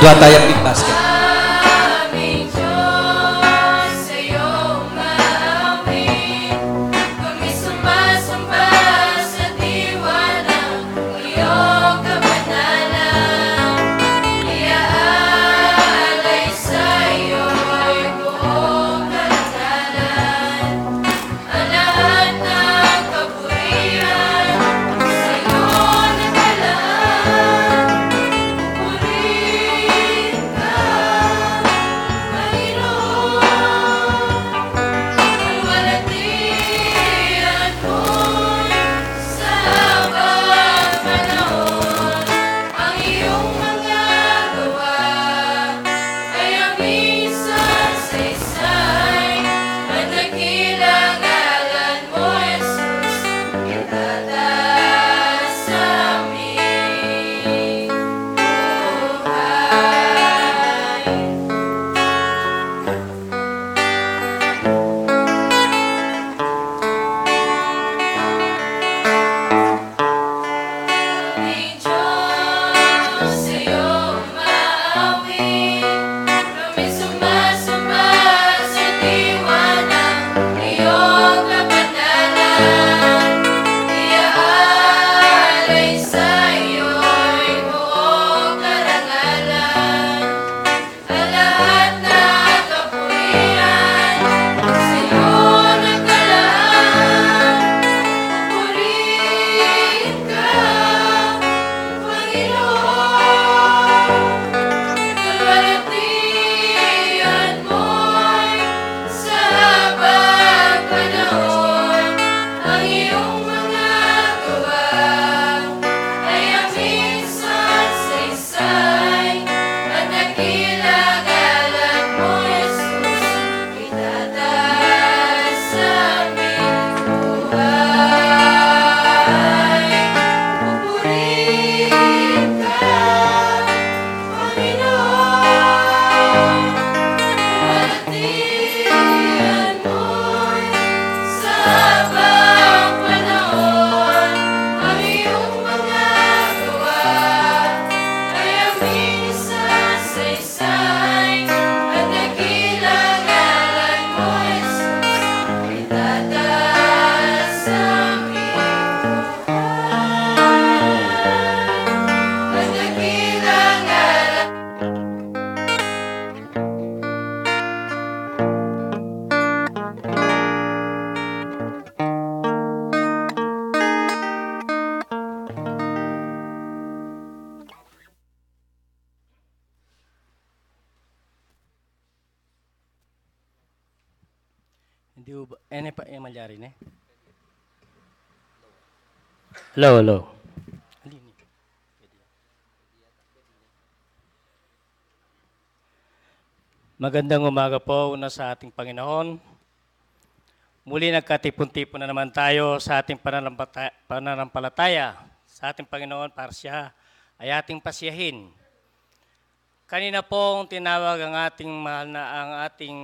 Dua tayo big basket. Aming Diyos, sa'yo umaamin. Kami sumasamba sa diwa ng iyong kabanalan. Iaalay sa'yo'y buong karangalan. Ang lahat ng kapurihan sa'yo naglalaan. Purihin ka, Panginoon. Pagwalatian mo'y sa habang panahon. Ang iyong mga gawa ay aming saysay. At nakilang ngalan mo, Jesus, itataas sa aming buhay. Aming Diyos, sa'yo umaawit. Kami sumasamba sa diwa ng iyong kabanalan. Iaalay sa'yo'y buong karangalan. Ang lahat ng kapurihan sa'yo naglalaan. Purihin ka, Panginoon. Kalwalatian mo'y sa habang panahon. Ang iyong mga gawa ay aming saysay. At nakilang ngalan mo, Jesus, itataas sa aming buhay. Pupurihin ka, Panginoon. Kalwalatian mo'y sa habang panahon. Ang iyong mga gawa ay aming saysay. At nakilang ngalan mo, Jesus, itataas sa aming buhay. At nakilang ngalan Hindi ba? Pa mangyari ne? Hello, hello. Magandang umaga po una sa ating Panginoon. Muli nagkatipon-tipon na naman tayo sa ating pananampalataya sa ating Panginoon para siya ay ating pasiyahin. Kanina pong tinawag ang ating mahal na ang ating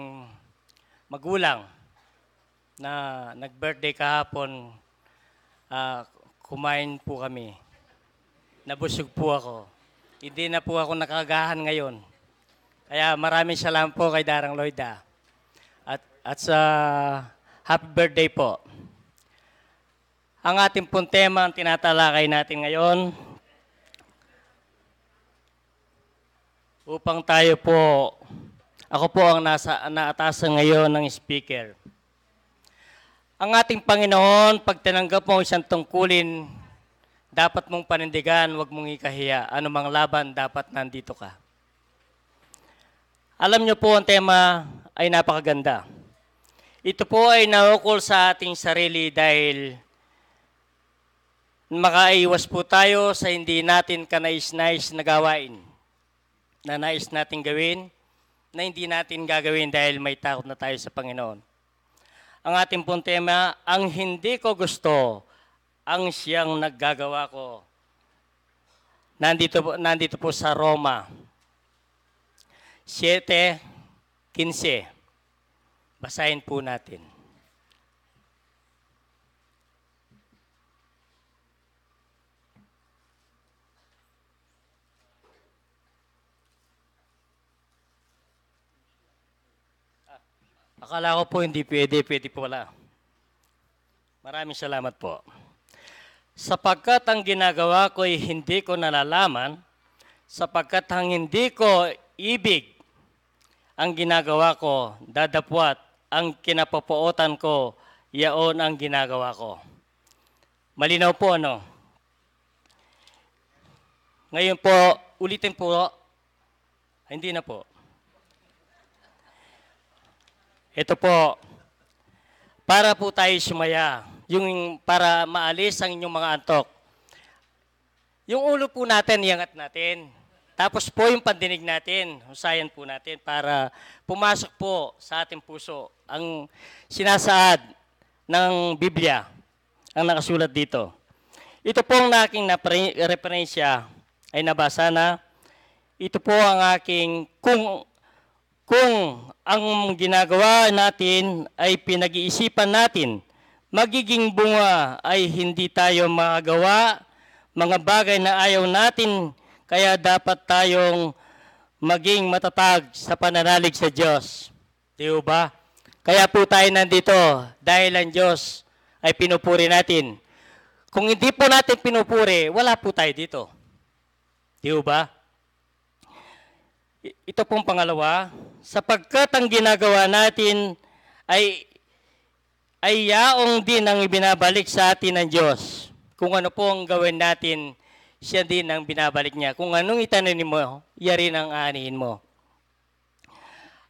magulang na nag-birthday kahapon. Kumain po kami. Nabusog po ako. Hindi na po ako nakagahan ngayon. Kaya maraming salamat po kay Darang Lloyda. At sa happy birthday po. Ang ating pong tema, ang tinatalakay natin ngayon, upang tayo po, ako po ang naatasan ngayon ng speaker. Ang ating Panginoon, pag tinanggap mo isang tungkulin, dapat mong panindigan, huwag mong ikahiya. Anumang laban, dapat nandito ka. Alam niyo po, ang tema ay napakaganda. Ito po ay naukol sa ating sarili dahil makaiwas po tayo sa hindi natin kanais-nais na gawain na nais natin gawin, na hindi natin gagawin dahil may takot na tayo sa Panginoon. Ang ating pong tema, ang hindi ko gusto, ang siyang naggagawa ko. Nandito po sa Roma 7:15. Basahin po natin. Akala ko po hindi pwede, pwede po wala. Maraming salamat po. Sapagkat ang ginagawa ko ay hindi ko nalalaman, sapagkat ang hindi ko ibig ang ginagawa ko, dadapwat ang kinapapuotan ko, yaon ang ginagawa ko. Malinaw po ano? Ngayon po, ulitin po, hindi na po. Ito po, para po tayo sumaya, yung para maalis ang inyong mga antok. Yung ulo po natin, iangat natin. Tapos po yung pandinig natin, husayan po natin para pumasok po sa ating puso ang sinasaad ng Biblia, ang nakasulat dito. Ito po ang aking referensya ay nabasa na. Ito po ang aking kung ang ginagawa natin ay pinag-iisipan natin, magiging bunga ay hindi tayo makagawa, mga bagay na ayaw natin, kaya dapat tayong maging matatag sa pananalig sa Diyos. Di ba? Kaya po tayo nandito dahil ang Diyos ay pinupuri natin. Kung hindi po natin pinupuri, wala po tayo dito. Di ba? Ito pong pangalawa, sapagkat ang ginagawa natin ay yaong din ang ibinabalik sa atin ng Diyos. Kung ano po ang gawin natin, siya din ang binabalik niya. Kung anong itanim mo, yari ang aanihin mo.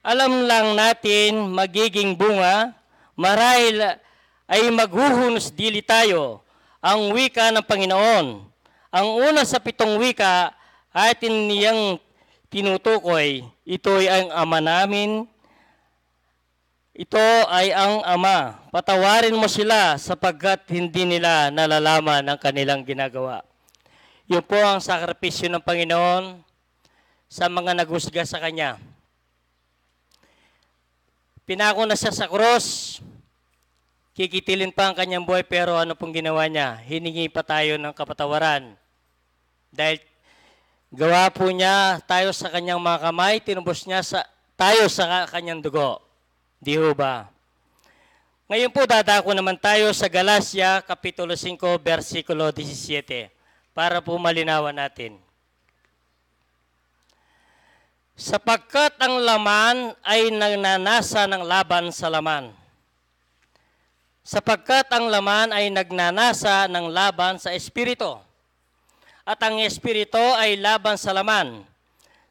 Alam lang natin magiging bunga, marahil ay maghuhunos dili tayo ang wika ng Panginoon. Ang una sa 7 wika atin niyang tinutukoy, ito'y ang Ama namin, ito ay ang Ama. Patawarin mo sila sapagkat hindi nila nalalaman ang kanilang ginagawa. Yun po ang sakripisyo ng Panginoon sa mga naghusga sa Kanya. Pinako na siya sa krus, kikitilin pa ang kanyang buhay, pero ano pong ginawa niya? Hiningi pa tayo ng kapatawaran. Dahil gawa po niya tayo sa kanyang mga kamay, tinubos niya tayo sa kanyang dugo. Di ho ba? Ngayon po dadako naman tayo sa Galacia, Kapitulo 5, versikulo 17, para po malinawan natin. Sapagkat ang laman ay nagnanasa ng laban sa laman. Sapagkat ang laman ay nagnanasa ng laban sa espiritu. At ang espiritu ay laban sa laman.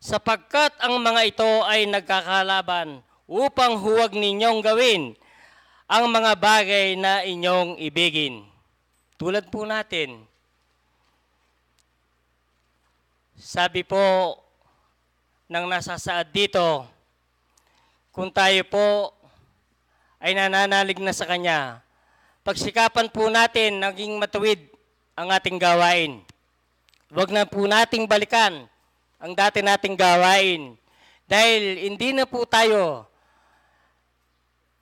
Sapagkat ang mga ito ay nagkakalaban upang huwag ninyong gawin ang mga bagay na inyong ibigin. Tulad po natin, sabi po ng nasasaad dito, kung tayo po ay nananalig na sa Kanya, pagsikapan po natin naging matuwid ang ating gawain. Huwag na po nating balikan ang dati nating gawain. Dahil hindi na po tayo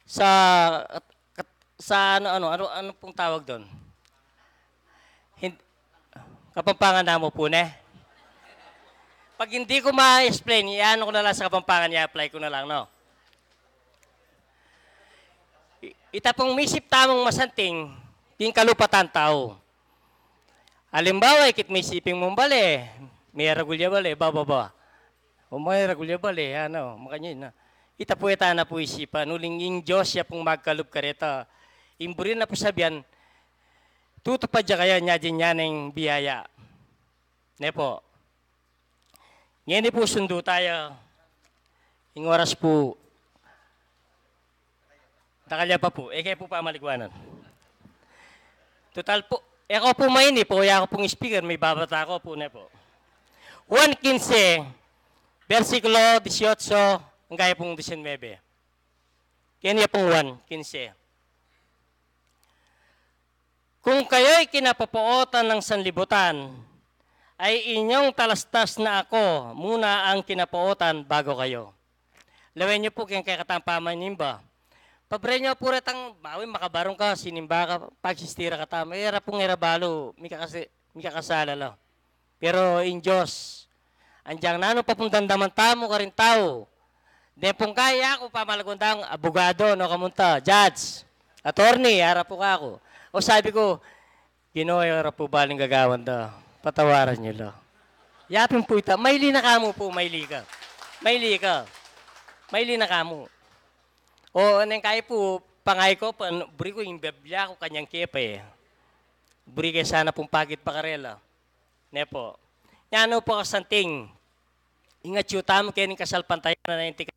sa ano pong tawag doon? Kapampangan na mo po ne. Pag hindi ko ma-explain, iano ko na lang sa Kapampangan, i-apply ko na lang, no? Itapong misip tamong masanting, ting kalupatan tao. Halimbawa, ikit may siping mong bali, may ragulya bali, bababa. O may ragulya bali, ano, makanya na. Ita po ita na po isipan, uling yung Diyos siya pong magkalup kareta. Imburin na po sabihan, tutupad siya kaya niya din yan ng biyaya. Ne po. Ngayon po sundo tayo. Yung oras po, takalya pa po, kaya po pa maligwanan. Total po, ako po maini po, ako pong speaker, may babata ako po na po. 1:15, versikulo 18, ang gaya pong 19. Kaya niya pong 1:15. Kung kayo'y kinapapootan ng sanlibutan, ay inyong talastas na ako muna ang kinapootan bago kayo. Lawin niyo po kayong katampaman nimba. Pabre niyo po retang bawi makabarong ka, sinimba ka, pagsistira ka tama. Era pong erabalo, mika kasala lo. Pero in Diyos, andyang nano papundang daman tamo ka rin tao. Then pong kaya ako pamalagundang abogado, no kamunta, judge, attorney, harap po ka ako. O sabi ko, Ginoo, harap po baling gagawan da. Patawaran niyo lang. Yapin po ita, maili na kamo po, maili ka. Maili ka. Maili na kamo. O anong kaya po, pangay ko, buri ko yung Biblia ko kanyang kepe. Buri kayo sana pong pagit pakarela. Nepo. Yan po kasanting. Ingat yung tamo kayo ng kasalpantayan na naintik.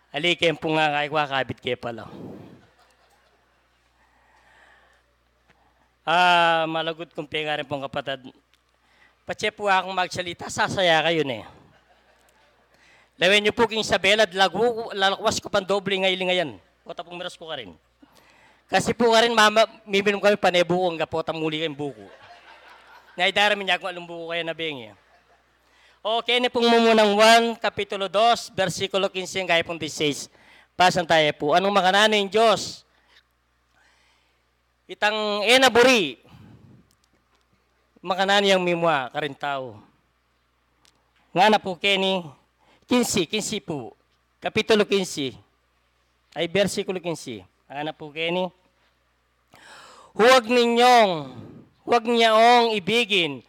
Alikin po nga kay kabit kayo pala. Malagod kong penga rin pong kapatid. Patse po akong magsalita, sasaya kayo eh. Lawin niyo po king Isabela, lalakwas ko pang doble ngayon. O tapong miras ko ka rin. Kasi po ka rin, mama, miminom kami panebuko, nga po tamuli kayong buko. Naidarami niya kung along buko kayo na bengi. Okay, ni pong mumunang 1, Kapitulo 2, versikulo 15, gaya pong 16. Pasan tayo po. Anong makanano yung Diyos? Itang enaburi. Makanano yung mimwa, karintao. Nga na po, Kenny. 15 po. Kapitulo 15. Ay, versikulo 15. Nga na po, Kenny. Huwag niyong ibigin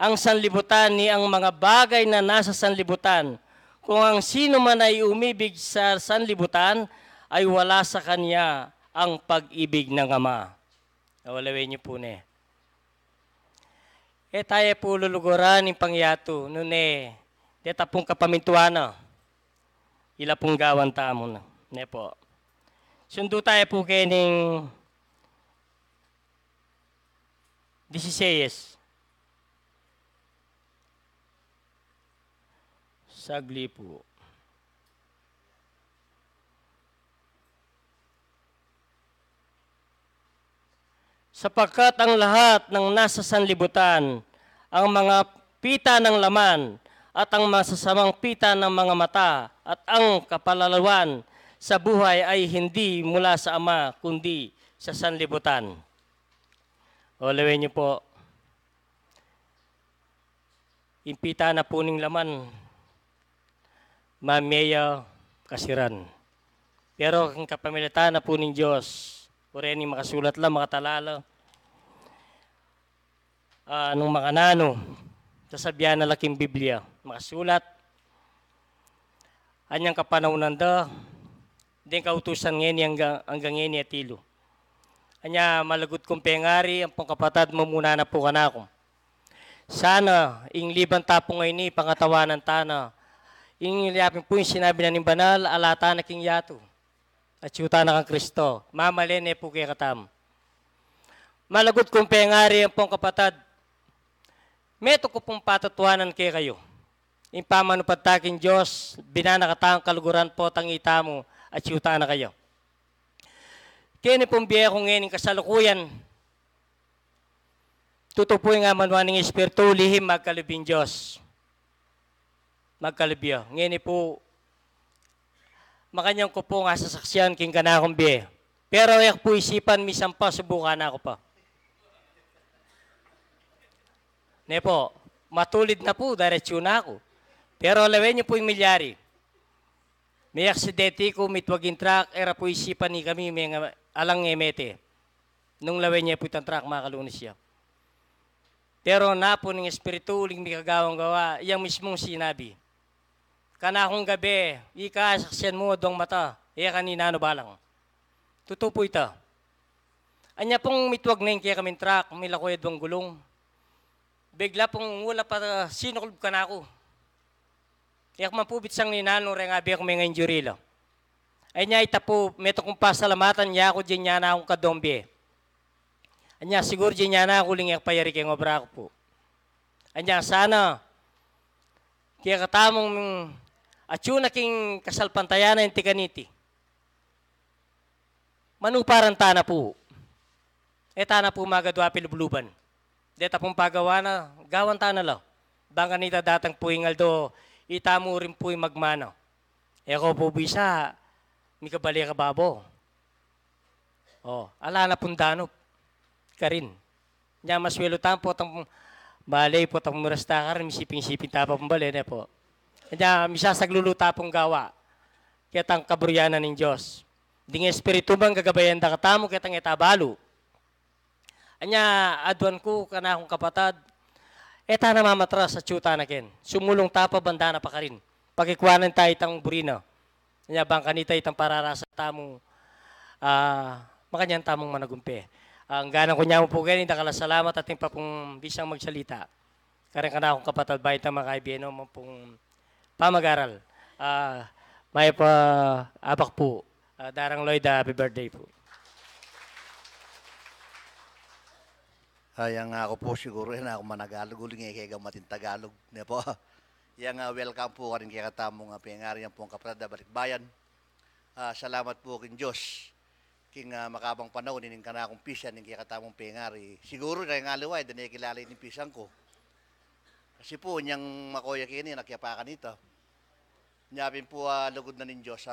ang sanlibutan ni ang mga bagay na nasa sanlibutan. Kung ang sino man ay umibig sa sanlibutan, ay wala sa kanya ang pag-ibig ng Ama. Nawalawin niyo po ne. Tayo po luluguran ng pangyato. Nune, deta pong kapamintuana. Ila pong gawan tamo na. Ne po. Sundo tayo po kening 16. Sagli po. Sapagkat ang lahat ng nasa sanlibutan, ang mga pita ng laman, at ang masasamang pita ng mga mata, at ang kapalalawan sa buhay ay hindi mula sa Ama, kundi sa sanlibutan. O lawin niyo po, impita na po ng laman, mameya kasiran. Pero ang kapamilatan na po ng Diyos, Pureni makasulat lang, makatalala. Nung makanano, sasabihan na laking Biblia, makasulat. Anyang kapanahonan da, din kautusan ngayon hanggang ngayon atilo. Anya malagot kong pengari, ang pangkapatad mo muna na po kanako. Sana, ing liban tapo ngayon pangatawanan tana, ing ilapin po yung sinabi na ng banal, alata na king yato. At syuta na kang Kristo. Mamalene po kaya katam. Malagot kong pengari ang pong kapatad. Meto ko pong patatuanan kay kayo. Yung pamanupataking Diyos, binanakatang kaluguran po tang ita mo at syuta na kayo. Kaya ni pong biya kong ngayon kasalukuyan. Tutupoy nga manuan ng Espiritu, lihim magkalubing Diyos. Magkalubyo. Ngayon po, makanyang ko po nga sasaksyan king kanakong biye. Pero yak po isipan, misang pa, subukan ako pa. Ne po, matulid na po, diretsyo na ako. Pero lawin niyo po yung milyari. May aksidente ko, mitwaging truck, era po isipan ni kami, may alang emete. Nung lawin niya po itang truck, makalunis siya. Pero na po ng Espiritu, uling may kagawang gawa, iyang mismong sinabi. Kanakong gabi, ikasaksyan mo dong mata, iya kanina no balang. Tutupo ita. Anya pong mitwag na yung kaya kaming truck, may lakoy dong gulong. Bigla pong wala pa sinukulb ka na ako. Iyak mapubit sang ninano, rengabi ako may nga injury lang. Ay niya ita po, meto kong pasalamatan niya ako dyan niya na akong kadombe. Anya siguro dyan niya na ako lingyak payari kaya ngobra ako po. Anya sana, kaya katamong at yun naking kasalpantayan na yung tiganiti. manuparan tana po. Tana po magadwa pilubluban. Deta pong pagawa na, gawan tana lo. Bangka nita datang po ingaldo, itamo rin po yung magmano. Ko po bisa, may kabali ka babo. Ala na pong danop. Karin. Nya maswelo tampo, tang balay po, tang murasta ka rin, misiping-siping tapa pong balay na po. Nya misa sagluluta pong gawa. Kaya tang kaburyanan ng Diyos. Ding espiritu bang gagabayan da katamo, kaya tang etabalo. Anya adwan ko, kana akong kapatad, eta na mamatras sa tiyuta na ken. Sumulong tapa banda na pa ka rin. Pagkikwanan tayo itang burina. Nya bang kanita itang pararasa tamong makanyang tamong managumpe. Ang ganang ko niya mo po ganyan, dakala salamat ating pa pong bisang magsalita. Karang kana akong kapatad, bayit ang mga kaibiano mo pong pamag-aral. May pa abak po. Darang Lloyd, happy birthday po. Yang ako po siguro yan ako managalog uling kaya gamatin Tagalog niya po. Yang welcome po karin kaya katamong pangari yan po ang kaprada balikbayan. Salamat po kin Diyos. King makabang panahon ining kana akong pisan ning kaya katamong pangari. Siguro na yung aliway dahil kilala yung pisan ko. Kasi po niyang makoya kini nakyapakan ito. Nyapin po lugod na nin Diyos.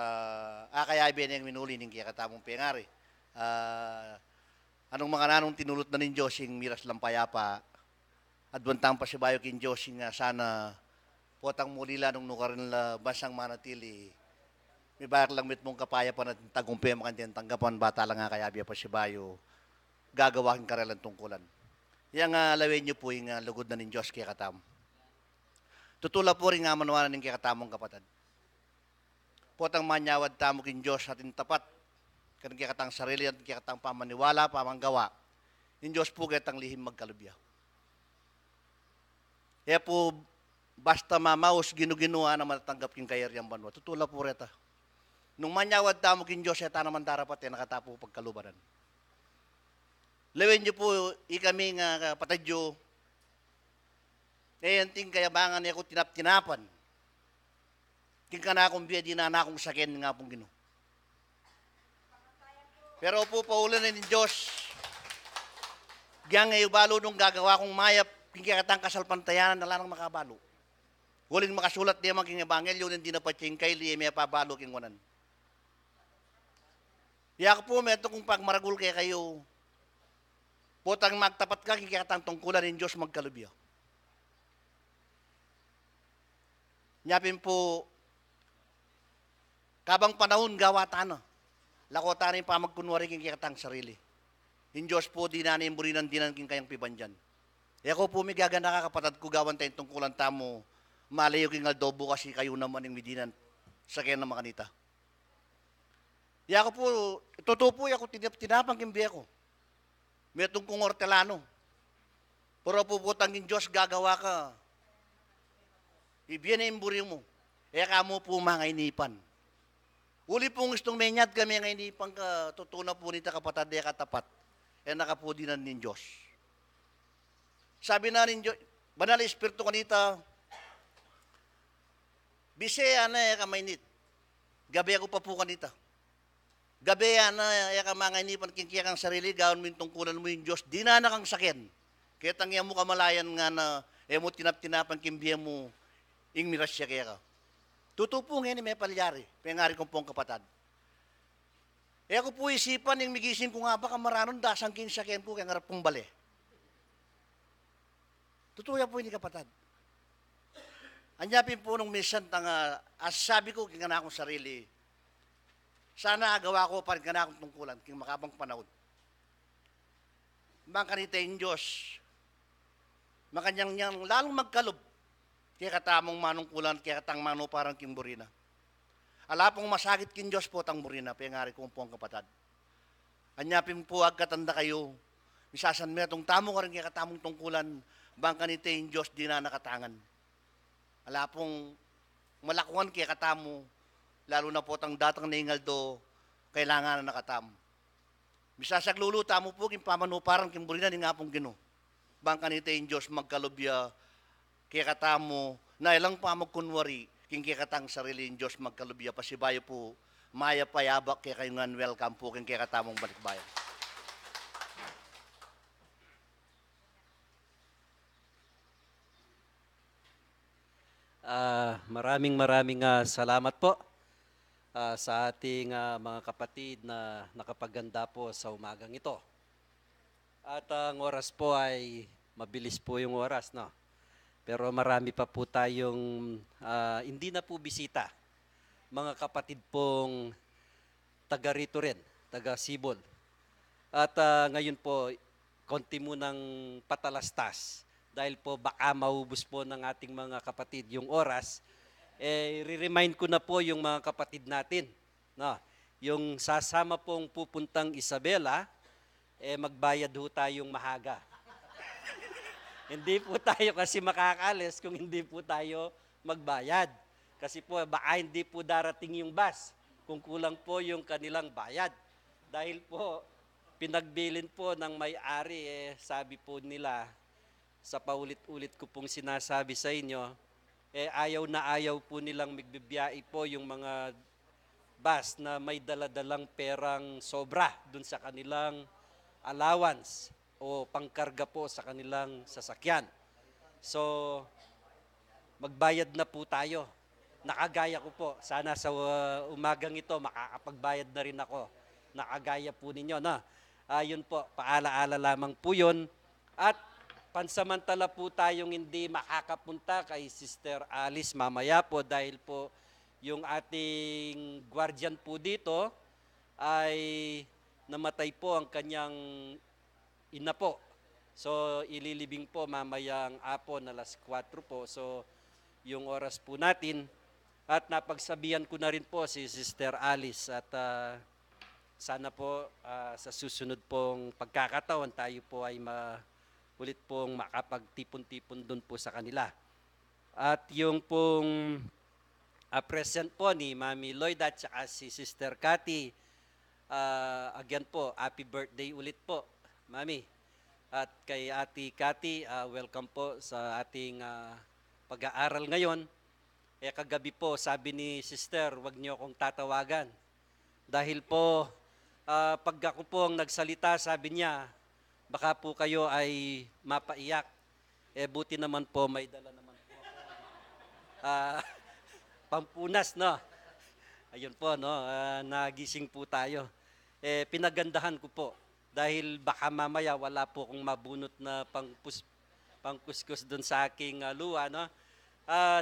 Kaya ibig yung minuli ning kaya katamong pangari. Anong mga nanong tinulot na nin Diyos yung miras lang payapa. Adwantang pa si bayo kin Diyos yung sana potang mulila nung nukarin la basang manatili. May bayak lang mit mong kapaya pa na tagumpi makantin tanggapan bata lang nga kaya biya pa si bayo. Gagawakin karelan tungkulan. Yang lawin niyo po yung lugod na nin Diyos kaya katam. Tutula po rin nga manuwanan ng kaya katamong kapatid. Potang manyawad tamo kin Diyos atin tapat. Kan kaya katang sarili at kaya katang pamaniwala, pamanggawa. Yung Diyos po kaya katang lihim magkalubya. Kaya po, basta mamaos, ginuginuha na matatanggap yung kayaryang banwa. Tutula po reta. Nung manyawad tamo kin Diyos, yata naman darapat nakatapo pagkalubaran. Lewin niyo po, ikami nga patadyo, yan ting kayabangan niya ko tinap-tinapan. King ka na akong biya, di na akong sakin nga pong gino. Pero po paulan na ng Diyos, giyang balo nung gagawa kong mayap, kikikatang kasalpantayanan na lang makabalo. Huling makasulat niya mga Ebanghelyo, hindi na patsingkay, liya may pabalo king wanan. Iyak po, meto kung pagmaragul kaya kayo, potang magtapat ka, kikikatang tungkulan ng Diyos magkalubya. Nyapin po, kabang panahon gawa tana. Lakota rin pa magkunwari king kikatang sarili. In Diyos po, di na burinan dinan king kayang pibandyan. E ako po, may gaganda ka kapatid ko gawan tayong tungkulan tamo, malayo king aldobo kasi kayo naman yung midinan sa kaya ng makanita. E ako po, totoo po, ako tinapang kimbiya ko. May tungkong ortelano. Pero po putang in Diyos, gagawa ka. Ibiyan na yung buri mo. E kamo po mga inipan. Uli pong gustong menyad kami nga hindi pang tutuna po nita kapatid ya katapat. Nakapudinan nin Diyos. Sabi na rin Diyos, banal espiritu kanita, bisaya na kamainit. Gabi ako pa po kanita. Gabi na ya mga inipan kinkiyakang sarili, gawin mo yung tungkulan mo yung Diyos, di na kang sakin. Kaya tangya mo kamalayan nga na, mo tinap-tinapan kimbiya mo, ing mirasya kaya ka. Tutupo ngayon may palyari. Pengari kong pong kapatad. Ako po isipan yung migising ko nga baka maranon dasang kinsakyan po kaya ngarap pong bali. Tutuya po ini kapatad. Anyapin po nung minsan sabi ko kaya na akong sarili, sana agawa ko pa rin ka na akong tungkulan kaya makabang panahon. Bang kanita yung Diyos, makanyang niyang lalong magkalob. Kaya katamong manungkulan, kaya katang mano parang king burina. Ala pong masakit kin Diyos po tang burina, pengari kong po ang kapatad. Anyapin po agkatanda kayo, misasan mo itong tamo ka rin kaya katamong tungkulan, bang kanite yung Diyos di na nakatangan. Ala pong malakuan kaya katamo, lalo na po tang datang na ingaldo, kailangan na nakatamo. Misasaglulu tamo po, king pamano parang king burina, ni nga pong gino. Bang kanite yung Diyos magkalubya, kaya katamo, na ilang pa magkunwari, king kaya katang sarili yung Diyos magkalubya, pasibayo po, maya payabak kaya kayo nga welcome po kaya katamong balikbayan. Maraming salamat po sa ating mga kapatid na nakapaganda po sa umagang ito. At ang oras po ay mabilis po yung oras, no? Pero marami pa po tayong hindi na po bisita. Mga kapatid pong taga rito rin, taga Sibol. At ngayon po, konti munang patalastas. Dahil po baka maubos po ng ating mga kapatid yung oras, re-remind ko na po yung mga kapatid natin. No? Yung sasama pong pupuntang Isabela, magbayad ho tayong mahaga. Hindi po tayo kasi makakalis kung hindi po tayo magbayad. Kasi po baka hindi po darating yung bus kung kulang po yung kanilang bayad. Dahil po pinagbilin po ng may-ari, sabi po nila, sa paulit-ulit ko pong sinasabi sa inyo, ayaw na ayaw po nilang magbibiyai po yung mga bus na may daladalang perang sobra dun sa kanilang allowance o pangkarga po sa kanilang sasakyan. So, magbayad na po tayo. Nakagaya ko po. Sana sa umagang ito, makakapagbayad na rin ako. Nakagaya po ninyo. No? Yun po, paalaala lamang po yun. At pansamantala po tayong hindi makakapunta kay Sister Alice mamaya po dahil po yung ating guardian po dito ay namatay po ang kanyang ina po. So ililibing po mamayang hapon alas 4 po. So yung oras po natin at napagsabihan ko na rin po si Sister Alice at sana po sa susunod pong pagkakataon tayo po ay ulit pong makapagtipon-tipon doon po sa kanila. At yung pong present po ni Mami Lloyd at saka si Sister Cathy, again po, happy birthday ulit po, Mami. At kay Ate Cathy, welcome po sa ating pag-aaral ngayon. Kagabi po, sabi ni Sister, wag niyo akong tatawagan. Dahil po, pag ako po ang nagsalita, sabi niya, baka po kayo ay mapaiyak. Buti naman po, may dala naman po pampunas, no? Ayun po, no? Nagising po tayo. Pinagandahan ko po. Dahil baka mamaya wala po akong mabunot na pangkuskus doon sa aking luha, no?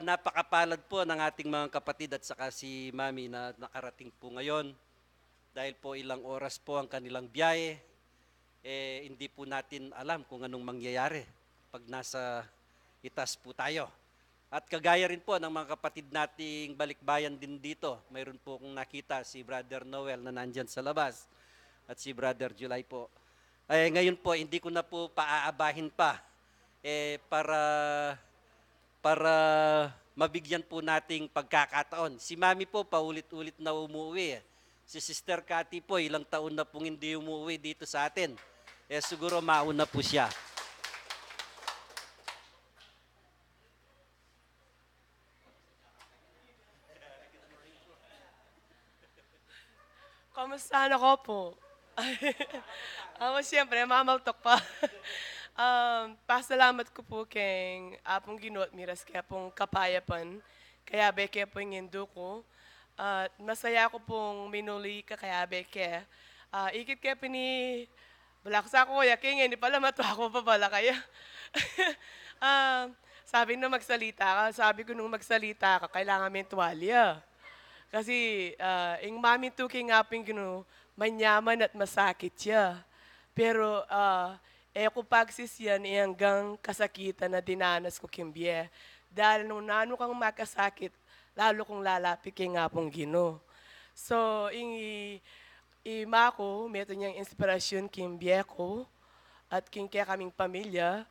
Napakapalad po ng ating mga kapatid at saka si Mami na nakarating po ngayon. Dahil po ilang oras po ang kanilang biyahe. Hindi po natin alam kung anong mangyayari pag nasa itas po tayo. At kagaya rin po ng mga kapatid nating balikbayan din dito, mayroon po kong nakita si Brother Noel na nandyan sa labas at si Brother July po. Ngayon po, hindi ko na po paaabahin pa para mabigyan po nating pagkakataon. Si Mami po paulit-ulit na umuwi. Si Sister Cathy po, ilang taon na pong hindi umuwi dito sa atin. Siguro mauna po siya. Kamusta ako po? Ako siyempre, mamaltok pa. Pasalamat ko po kay Apong Ginoo at Miras kaya pong kapayapan. Kaya beke po yung indo ko. At masaya ko pong minuli ka kaya beke. Ikit kaya pini... Balak sa ako, yaking, hindi pala matuwa ko pa pala kaya. Sabi nung magsalita ka, sabi ko nung magsalita ka, kailangan may tuwalya. Kasi, yung mami tuking aping gino, manyaman at masakit siya. Pero, kung pagsis yan, hanggang kasakitan na dinanas ko kimbye. Dahil nung nano kang makasakit, lalo kong lalapit kay ngapong gino. So, ima ko, meto niyang inspirasyon kimbye ko, at king kaya kaming pamilya,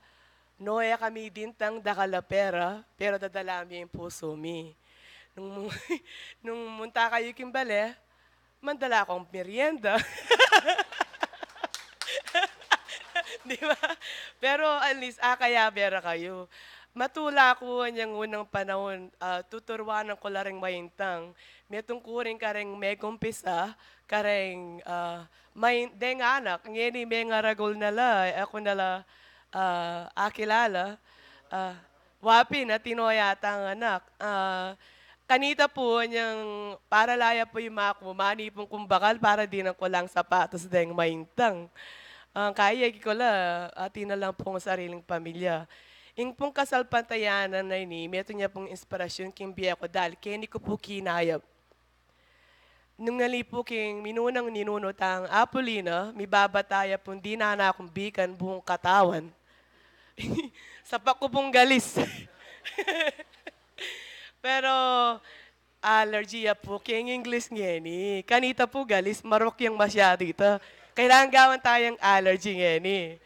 noya kami dintang dakalapera, pero dadalami yung puso mi. Nung munta kayo kimbale, mandala akong merienda. Di ba? Pero at least, kaya bera kayo. matula ko niyang unang panahon, tuturwanan ko lareng mayintang. Metong kuring kareng may kumpisa, kareng may deng anak, ngeni may ngaragol nala, ako nala akilala. Wapi na tinoyata ang anak. Kanita po niyang para laya po yung mga kumani pong kumbakal para din ang kulang sapatos deng mayintang. Kaya ko la, atin na lang po ang sariling pamilya. Ing pong kasal pantayanan na ini, meto niya pong inspirasyon king biya ko dahil kini ko po kinayab. Nung nali po king minunang ninunot ang Apolina, mi babataya pong di na akong bikan buong katawan. Sa ko pong galis. Pero allergy po king English ngeni. Kanita po galis, marok yung masyado ito. Kailangan gawan tayong allergy ngeni.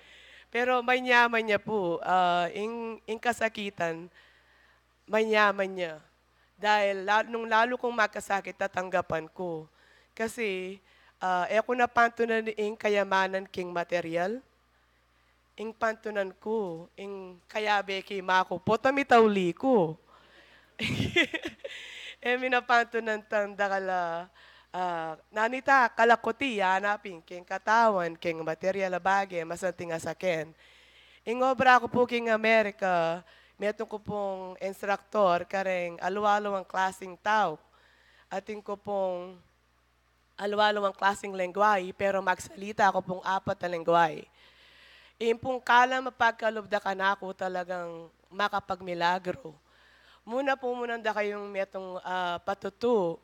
Pero may nyaman niya po, in kasakitan, may nyaman niya. Dahil nung lalo kong makasakit, tatanggapan ko. Kasi, ako na pantunan ing kayamanan king material, ing pantunan ko, ing kayabe kay mako, potamitawli ko. Minapantunan tanda kala, nanita kalakoti hanapin king katawan king material na bagay masanting asaken. Ing obra ko po king Amerika, meron ko pong instruktor kareng alualo ang klaseng tao. Ating ko pong alualo ang klaseng lengguay pero magsalita ako pong 4 na lengguay. Ing pong kala mapagkalubda ka na ako talagang makapagmilagro. Muna po da kayong metong patutu.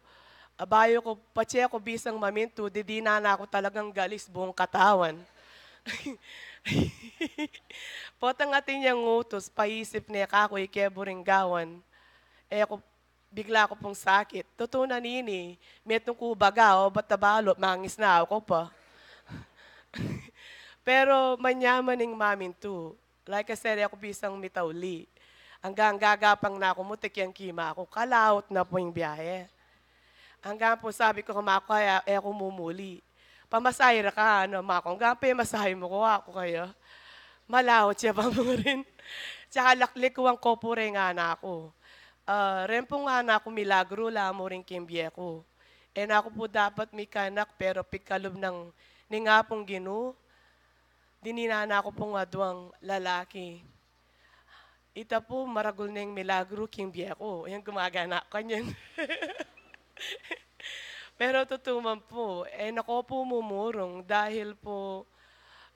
Abayo ko, patsi ako bisang maminto, di na ako talagang galis buong katawan. Potang atin niyang utos, paisip niya kako ikeburing gawan. Ako, bigla ko pong sakit. Totoo na nini, metong ko baga, o ba't nabalot, mangis na ako pa. Pero manyaman ng maminto. Like I said, ako bisang mitawli. Hanggang gagapang na ako, mutik yung kima ako, kalaot na po yung biyahe. Hanggang po sabi ko kumakaya, ako mumuli. Pamasahira ka, mako. Hanggang pa yung masahay mo ko, ako kaya. Malawot siya pa mo rin. Tsaka laklik ko ang kopure nga na ako. Ren po nga na ako milagro, lamo rin kimbye ko. Na ako po dapat may kanak, pero pikalob ng ningapong ginu. Dininana ako pong adwang lalaki. Ita po, maragol na yung milagro, kimbye ko. Ayan, gumagana kanyan. Pero totoo man po, nako po mumurong dahil po,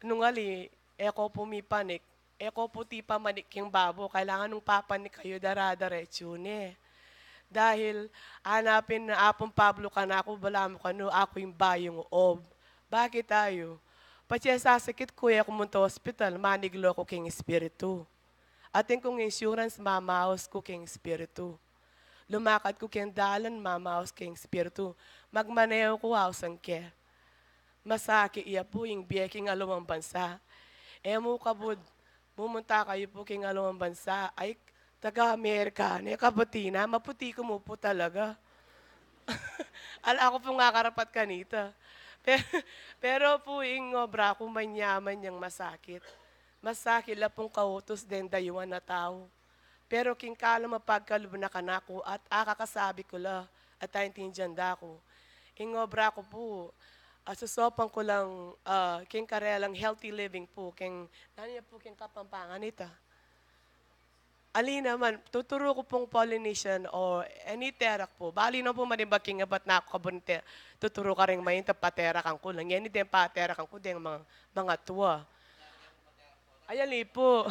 nung ali, ako po may panik, ako po ti pamanik yung babo, kailangan nung papanik kayo daradaretso ne. Dahil hanapin na apong Pablo ka na ako, bala mo kano, ako yung bayong ob. Bakit tayo? Pati sasakit ko, ako munta hospital, maniglo ko king espiritu. Ating kong insurance, mamaos ko king espiritu. Lumakad ko king dalan, mamaos king espiritu. Magmaneho ko hausan ke. Masaki iya po yung biya king alawang bansa. Mo kabud, mumunta kayo po king alawang bansa. Ay, taga-Amerika, kabutina, maputi ko mo po talaga. Ala ako po nga karapat kanita. Pero po yung obra ko manyaman niyang masakit. Masakit la pong kautos din dayuan na tao. Pero king kala mapagkalub na kanako at akakasabi ko la at taintindihan da ko. Ing obra ko po, susopan ko lang king karelang healthy living po, king, naniya po king kapampangan ita. Ali naman, tuturo ko pong Polynesian o any terak po. Bali na po manibag king abat na ako kabunte. Tuturo ka rin mayin paterak ang kulang. Yan din paterak ang kudeng mga tuwa. Ayan po.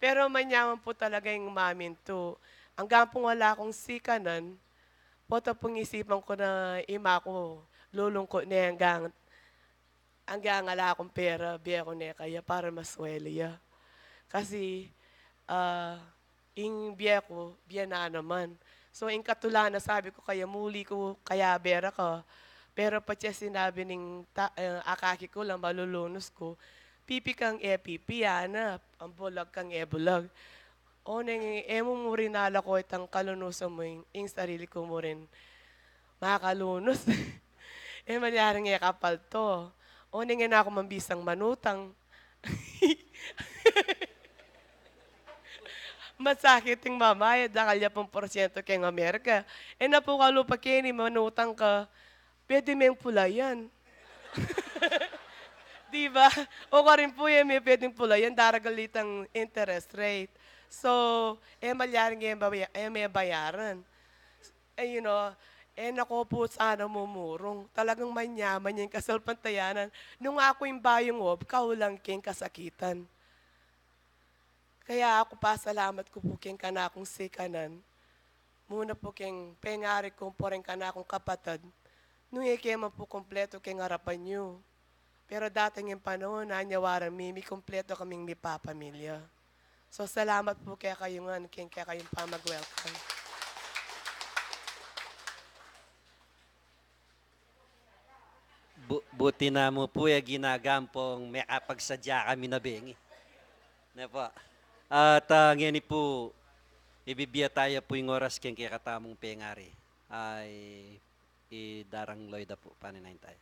Pero manyaman po talaga yung mamin to. Hanggang pong wala akong sikanan, poto pong isipan ko na ima ko, lulungkot na hanggang wala akong pera, biya ko na kaya para maswelya. Kasi, ing biya ko, biya na naman. So, ing katulana, sabi ko kaya muli ko, kaya bera ka. Pero pati sinabi ng akaki ko lang, malulunos ko, pipi kang pipi, ana, ang bulag kang bulag. O nang mo rin nala ko itang kalunusan mo yung sarili ko mo rin makalunos. Manyaring kapal to. O nang ako mambisang manutang. masakit yung mamaya dahil niya pong porsyento kay Amerika. E na po kalo pa kini, manutang ka, pwede may pula yan. Diba? O ka rin po yan, may pwedeng pula yan, daragalitang interest rate. So, malyaring may bayaran. You know, nako po sana mumurong. Talagang manyaman yung kasalpantayanan. Nung ako yung bayong wob, kaulang king kasakitan. Kaya ako pasalamat ko po king kanakong sikanan. Muna po king pengari ko po rin kanakong kapatid. Nung ikema po kompleto king harapan nyo. Pero dating yung panahon, nanyawaran may kompleto kaming may papamilya. So, salamat po kaya kayong kaya kayong pamag-welcome. Buti na mo po yung ginagampong may kapagsadya kami na bengi. Na po. At ngayon po, ibibiya tayo po yung oras kaya katamong pengari. Ay idarang Lloyda po, paninayin tayo.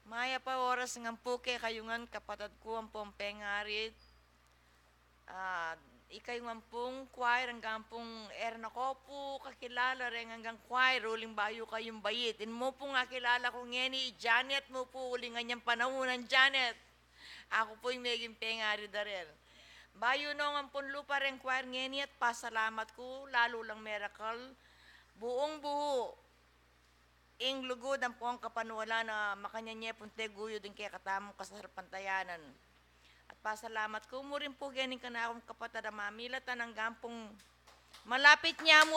Maya pa oras ng puke kayungan kapatid ko ang pompengarit. Ikay ng pong choir hanggang pong erna ko po kakilala rin hanggang choir uling bayo kayong bayit. In mo pong kakilala ko ngeni, Janet mo po uling nganyang panahunan, Janet. Ako po yung meging pengari darer. Bayo nung ang punlupa rin choir ngeni at pasalamat ko, lalo lang miracle. Buong buo. Ing lugod ang po ang kapanuwala na makanyanya punte guyo din kaya katamong kasarpantayanan. At pasalamat ko mo rin po ganing ka na akong kapatid na mamilatan ang gampong malapit niya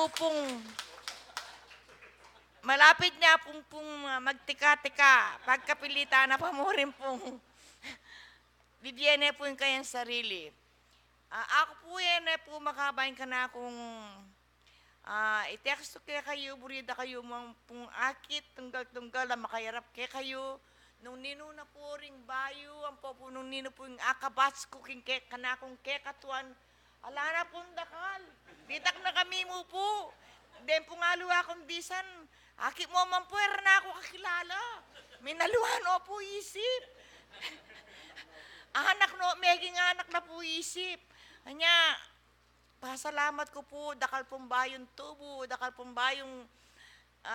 pong magtika-tika pagkapilita na pa mo rin pong bibiyene po yung kayang sarili. Ako po yan po makabayin ka na akong i-text kaya kayo, burida kayo mga pong akit, tunggal-tunggal na makayarap kaya kayo. Nung nino na po ring bayo, ang po nung nino po yung akabats cooking cake, kanakong kekatuan, ala na pong dakal. Ditak na kami mo po. Den po nga luwa kong disan, akit mo man po, na ako kakilala. Minaluhan o po isip. Anak no, meging anak na po isip. Anya, pasalamat ko po, dakal pong bayong tubo, dakal pong bayong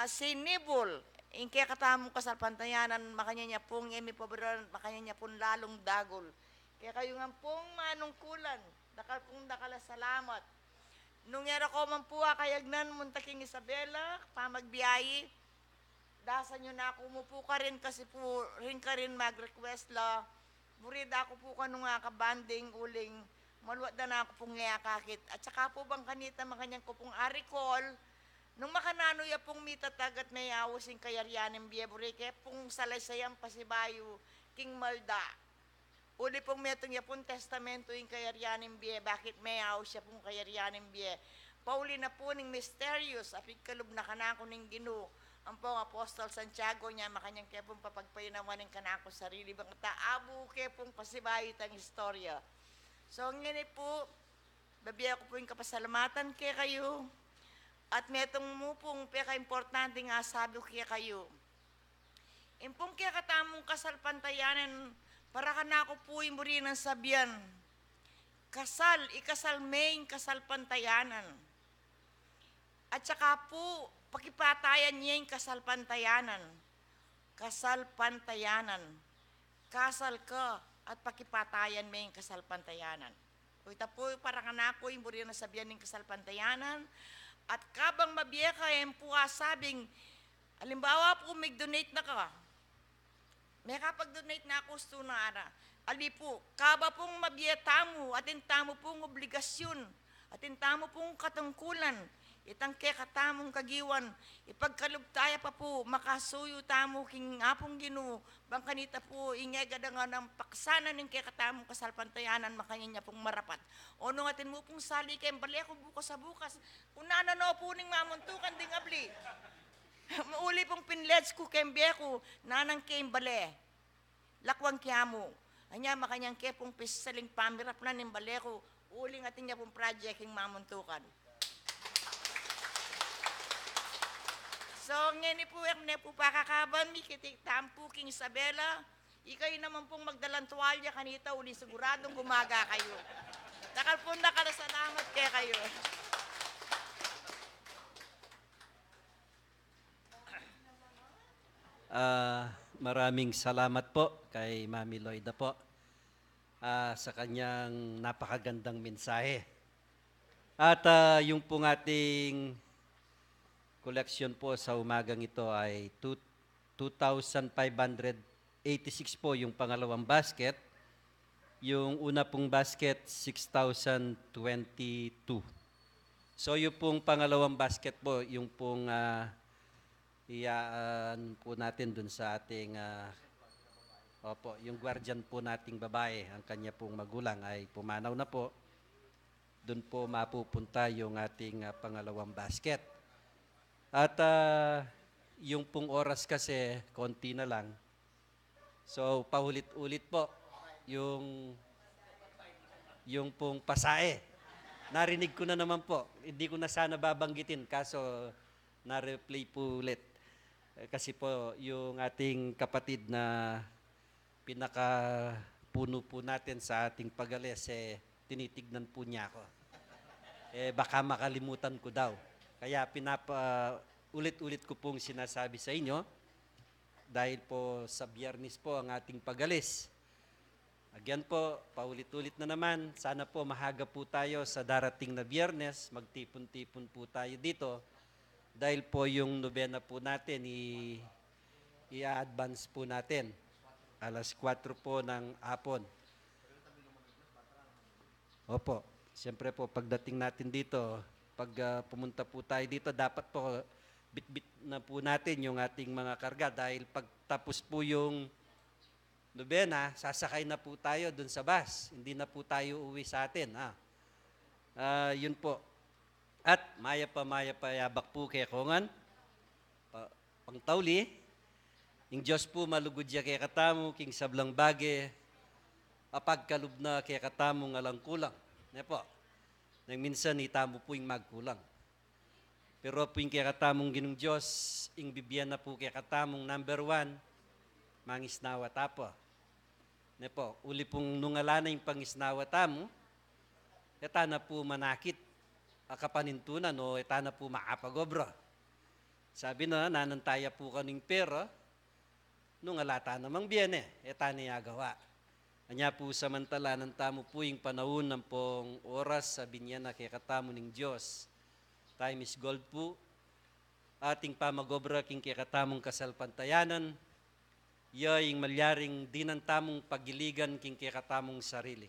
sinibol. In kaya katamong kasalpantayanan, makanya niya pong paboran, makanya niya pong lalong dagol. Kaya kayo nga pong manungkulan, dakal pong dakala salamat. Nung yara ko man po kayagnan, muntaking Isabela, pamagbiyayi, dasan nyo na ako umupo ka rin kasi po rin ka rin mag-request la. Burida ako po ka nung kabanding uling, maluwat na ako pong ngayakakit. At saka po bang kanita makanyang ko pong arikol, nung makanano ya pong mitatag at may awasing kayaryanin biyebore, kaya pong salaysayang pasibayo, King Malda. Uli pong metong ya pong testamento yung kayaryanin biye, bakit may awas siya pong kayaryanin biye. Pauli na po ning mysterious, apig kalub na kanako ning Ginoo. Ang pong Apostol Santiago niya, makanyang kaya pong papagpayunawan ng kanako sarili, bang taabu kaya pong pasibayo tang istorya. So ngayon po, babiya ko po yung kapasalamatan kaya kayo. At metong mo pong peka-importante nga sabi ko kaya kayo. Impong kaya katamong kasalpantayanan, para ka na ako po yung muri ng sabyan. Ikasal main kasalpantayanan. At saka po, pakipatayan niya yung kasalpantayanan. Kasalpantayanan. Kasal ka at pakipatayan mo yung kasalpantayanan. Kuita po, para ka na ako yung muri ng sabyan ng kasalpantayanan. At kabang mabiya ka, po sabing, alimbawa po, may donate na ka. May kapag-donate na ako sa tunara. Ali po, kaba pong mabiya tamo, atin tamo pong obligasyon, atin tamo pong katungkulan, itang katamong kagiwan, ipagkalub tayo pa po, makasuyo tamo king apong Ginoo, bang kanita po, ingay gada nga ng paksanan ng katamong kasalpantayanan, makanya niya pong marapat. O nung atin mo pong sali kayong bali ako bukas sa bukas, kung nananaw po ning mamuntukan ding abli. Mauli pong pinleds ko kayong biyeko, nanang kayong bali. Lakwang kiyamo. Anya, makanyang kaya pong pisaling pamirap na ng bali ko, uling atin niya pong project yung mamuntukan. So, ngayon po, po pakakaban, mikitik tampu, King Isabela, ikay naman pong magdalang tuwalya kanita, uli siguradong gumaga kayo. Nakal po nakalasalamat kaya kayo. Maraming salamat po kay Mami Loida po sa kanyang napakagandang mensahe. At yung pong ating collection po sa umagang ito ay 2,586 po yung pangalawang basket. Yung una pong basket, 6,022. So yung pong pangalawang basket po, yung pong iyaan po natin dun sa ating, opo, yung guardian po nating babae, ang kanya pong magulang ay pumanaw na po. Dun po mapupunta yung ating pangalawang basket. At yung pong oras kasi, konti na lang. So, paulit-ulit po yung pong pasae. Narinig ko na naman po. Hindi ko na sana babanggitin, kaso na-replay po ulit. Kasi po, yung ating kapatid na pinakapuno po natin sa ating pag-alis, tinitignan po niya ako. Baka makalimutan ko daw. Kaya ulit-ulit ko pong sinasabi sa inyo, dahil po sa Biyernes po ang ating pag-alis. Again po, paulit-ulit na naman, sana po mahaga po tayo sa darating na Biyernes, magtipon-tipon po tayo dito, dahil po yung nobena po natin, i-advance po natin. Alas 4 po ng hapon. Opo, siyempre po pagdating natin dito, pag pumunta po tayo dito, dapat po bit-bit na po natin yung ating mga karga dahil pagtapos po yung nobena, sasakay na po tayo dun sa bus. Hindi na po tayo uwi sa atin. Yun po. At maya pa yabak po kay Kongan, pangtawli, yung Diyos po malugod ya kay katamu, king sablang bage, apagkalub na kay katamu ngalang kulang. Ne po, nang minsan itamo po yung magkulang. Pero po yung kay katamong ginong Diyos, yung bibigyan na po kay katamong number 1, mangisnawa tapo. Ne po, uli pong nungalana yung pangisnawa tamo, eta na po manakit, akapanintunan o eta na po maapagobra. Sabi na, nanantaya po kaning pera, nung alata namang biyene, eta niya gawa. Anya po samantala ng tamo po yung panahon ng pong oras, sabi niya na kay katamo ng Diyos. Time is gold po. Ating pamagobra king kay katamong kasalpantayanan, yung malyaring dinantamong pagiligan king kay katamong sarili.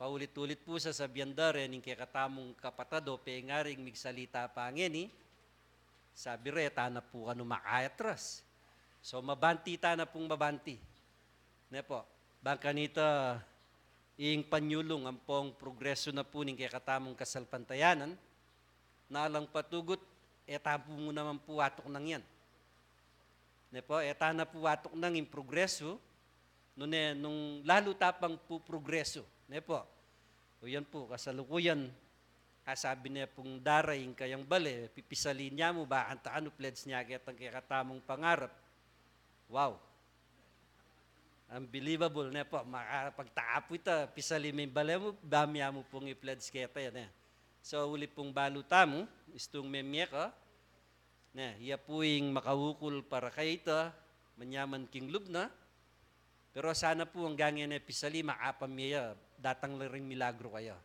Paulit-ulit po sa sabiandare ning kay katamong kapatado, pengaring migsalita pangeni, sabi re, tana po kano makaatras. So mabanti ta na pong mabanti. Ne po, bangka nita, ing panyulong ang pong progreso na po ning kay katamong kasalpantayanan, na alang patugot, etapo mo naman po watok nang yan. Ne po, eta na po watok nang yung progreso, nung lalo tapang po progreso. Ne po, o yan po, kasalukuyan, sabi niya pong daraing kayang bale, pipisalin niya mo ba, antaano pledge niya kitang kay katamong pangarap. Wow. Unbelievable ne po, makapagtaapo ito, pisali may bale mo, dami mo pong i-pledge kita yan. So, uli pong baluta mo, istong memye ka, iya po yung makawukul para kayo ito, manyaman king lubna, pero sana po ang gangyan na pisali, makapamya, datang lang rin milagro kayo.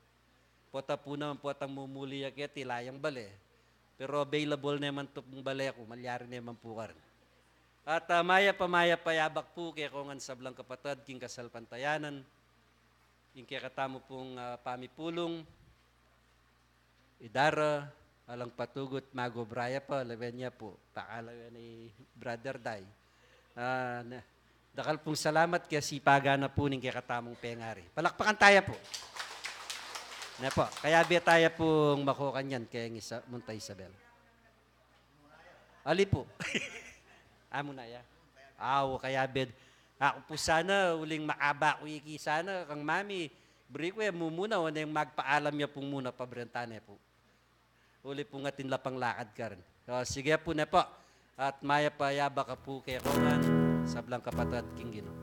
Pota po naman po atang mumuli yakit, ilayang bale. Pero available naman ito pong bale ako, malyari naman po ka rin. At maya pa yabak po kaya kongan sablang kapatid, king kasalpantayanan, king kaya katamo pong pamipulong, idara, alang patugot, mago braya pa, lawen niya po, pakalawan ni Brother Day. Dakal pong salamat kaya sipaga na po ning kaya katamong pengari. Palakpakan tayo po. Na po, kaya biya tayo pong makukan yan kaya Munta Isabel. Ali po. Amo na ya. Kaya bed. Ako po sana, uling maaba ko iki sana, kang mami, Bri ko mo muna, wala yung magpaalam niya pong muna, pabrentane po. Uli po nga tinlapang lakad ka rin. Sige po na po. At maya pa yaba ka po kay Roman, sablang kapatid king Ginoo.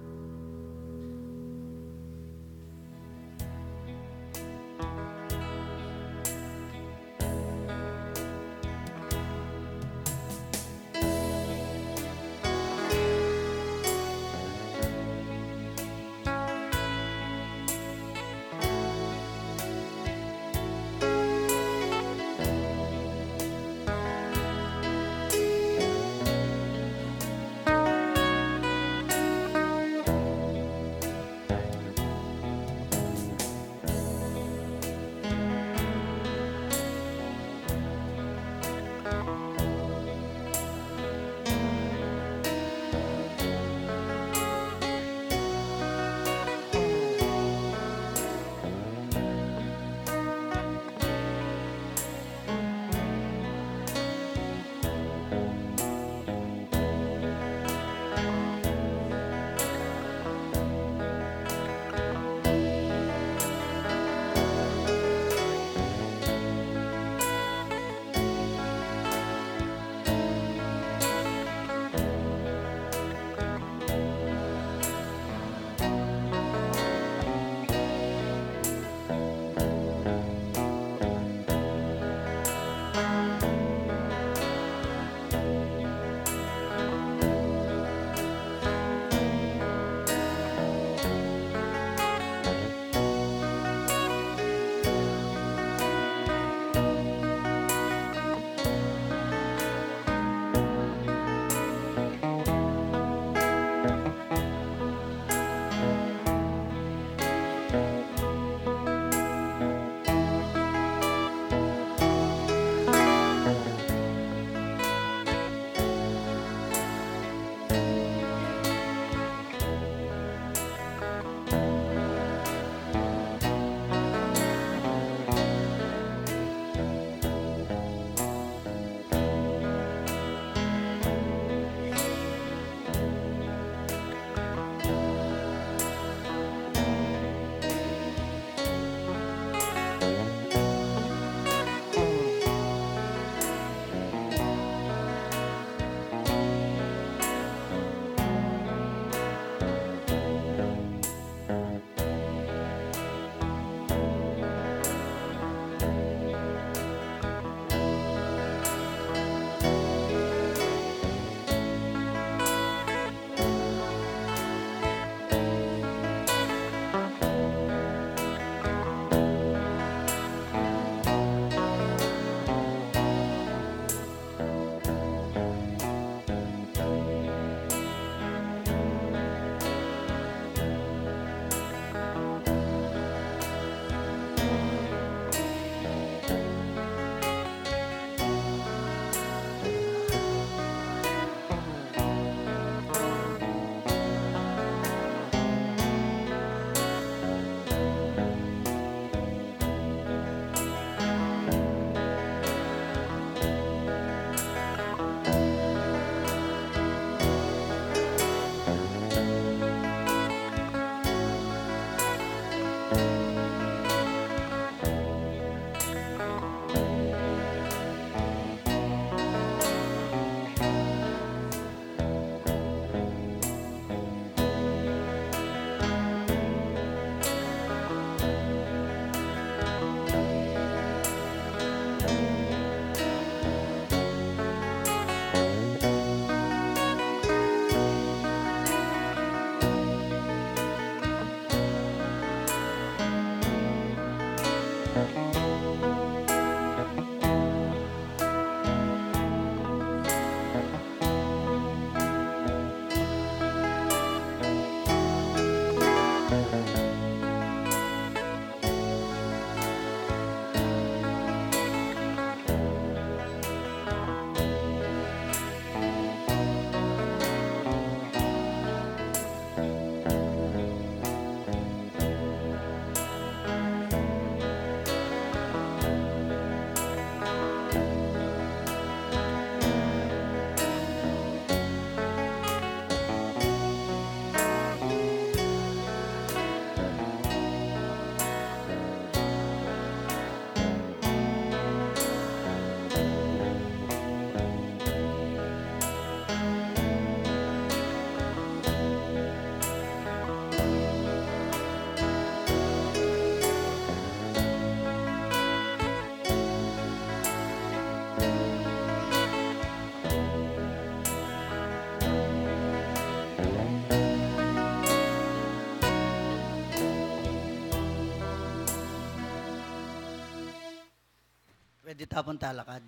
Aditapon talakad.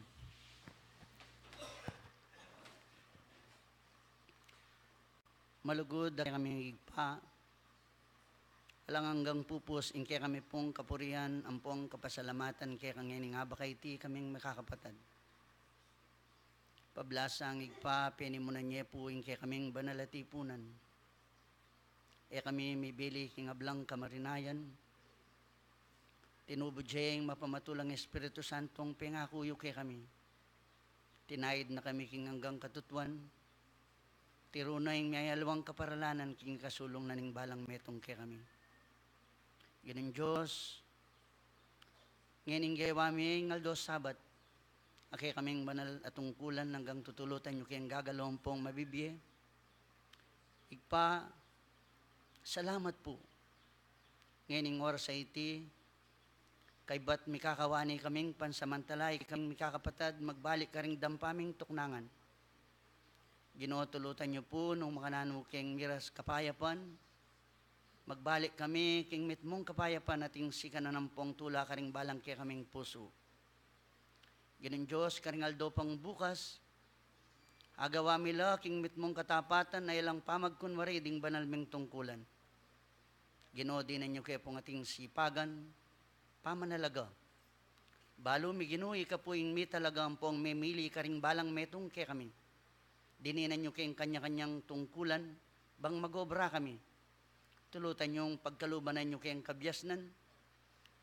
Malugod na kami higpa. Alang hanggang pupus, in kaya kami pong kapurihan, ang pong kapasalamatan, kaya kang nga bakay ti kaming makakapatad. Pablasang higpa, pinimunan niya po, in kaya kaming banalatipunan. Kami mibili king ablang kamarinayan. Tinubudjeng mapamatulang Espiritu Santong pengakuyo kaya kami. Tinayid na kami king hanggang katutuan. Tirunay may alawang kaparalanan king kasulong na ning balang metong kaya kami. Ganun Diyos, ngayon gawami ngaldos sabat, akay kaming banal at tungkulan hanggang tutulutan nyo kayang gagalawang pong mabibye. Igpa, salamat po. Ngayon oras sa iti, kay ba't mikakawani kaming pansamantalay, kaming mikakapatad, magbalik ka ring dampaming tuknangan. Ginotulutan nyo po nung makanano kayang miras kapayapan, magbalik kami, king mitmong kapayapan ating sika na nampong tula karing balang kaya kaming puso. Ganun Diyos, karing aldo pang bukas, agawa mila king mitmong katapatan na ilang pamagkunwari ding banal ming tungkulan. Ginodi na nyo kaya pong ating sipagan, pamanalaga. Balo mi ginuhi ka po yung mi talaga ang pong memili karing balang metong kaya kami. Dininan nyo kayong kanya-kanyang tungkulan, bang magobra kami. Tulutan yung pagkalubanan nyo kayang kabyasnan.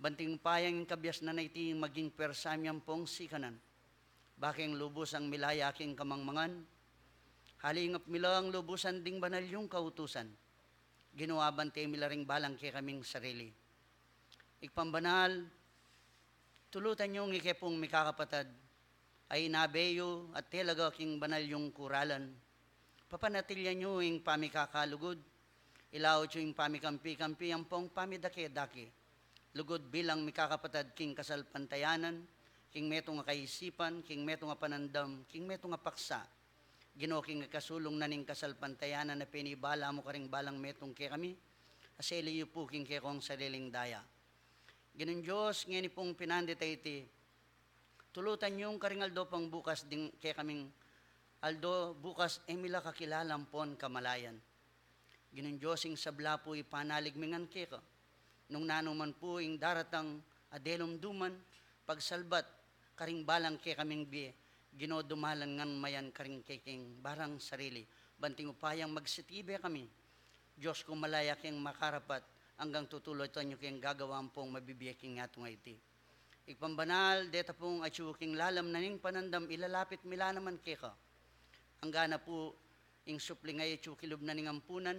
Banting payang yung kabyasnan na iti maging persamyang pong sikanan. Baking lubos ang milaya aking kamangmangan. Halingap mila ang lubusan ding banal yung kautusan. Ginawa bante milaring balang kay kaming sarili. Ikpambanal, tulutan yung ikepong mikakapatad. Ay nabeyo at talaga king banal yung kuralan. Papanatilyan nyo yung pamikakalugod. Ilaw yung pamikampi-kampi ang pong pamidake-dake. Lugod bilang mikakapatad king kasal pantayanan, king meto nga kaisipan, king meto nga panandam, king meto nga paksa. Gino king kasulong na ning kasal pantayanan na pinibala mo karing balang metong kay kami, aseliyo po king kay kong sariling daya. Ginon Diyos, ngayon pong pinandita iti, tulutan yung karing aldo pang bukas ding kay kaming aldo bukas emila kakilalang pon kamalayan. Ginon Diyosing sabla po ipanaligmingan keka. Nung nanuman po ing daratang adelom duman, pagsalbat, karing balang ke kaming biye, ginodumalan ngan mayan karing keking barang sarili. Banting upayang magsitibe kami. Diyos ko malaya keng makarapat, hanggang tutuloy tanyo keng gagawang pong mabibiye king nga tunga iti. Ikpambanal, deta pong atsuking lalam na ning panandam, ilalapit mila naman keka. Hangga na po, ing supling ay atsukilob na ning ampunan,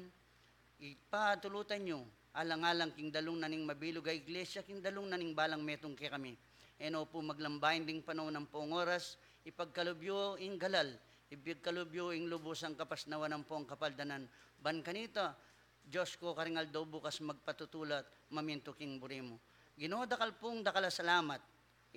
ipatulutan nyo, alang-alang king dalong naning mabilog ay iglesia, king dalong naning balang metong kay kami. Eno po maglambayin ding panahon ng pong oras, ipagkalubyo ing galal, ipagkalubyo ing lubos ang kapasnawan ng pong kapaldanan. Ban kanita, Diyos ko karingal daw bukas magpatutulat, maminto king burimo. Ginoo dakal pong dakala salamat,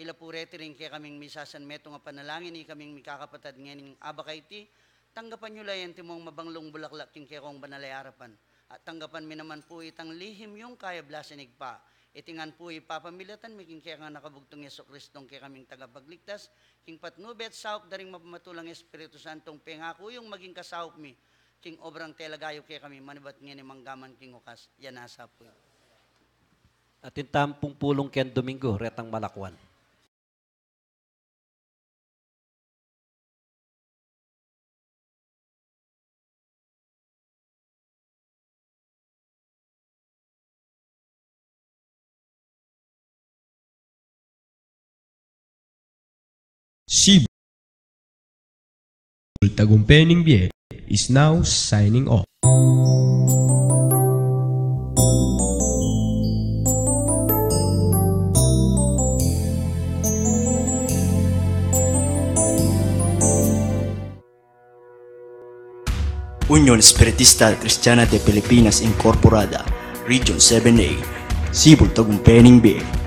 ila po reti rin kay kaming misasan meto nga panalangin, kaming mikakapatad ngayon abakay ti, tanggapan nyo layan timong mabanglong bulaklak king kay kong banalay harapan. At tanggapan mi naman po itang lihim yung kaya blasanig pa. Itingan po ipapamilatan, maging kaya nga nakabugtong Yeso Kristong kaya kaming tagapagligtas, king patnubet saop daring mapamatulang Espiritu Santong pengako yung maging kasaop mi, king obrang telagayo kaya kami, manibat nga ni manggaman king ukas, yan nasa po. At yung tampong pulong Ken Domingo, retang Malakwan. Cebu Tagumpay Bie is now signing off. Unión Espiritista Cristiana de Pilipinas Incorporada, Region 7A, Cebu Tagumpay Bie.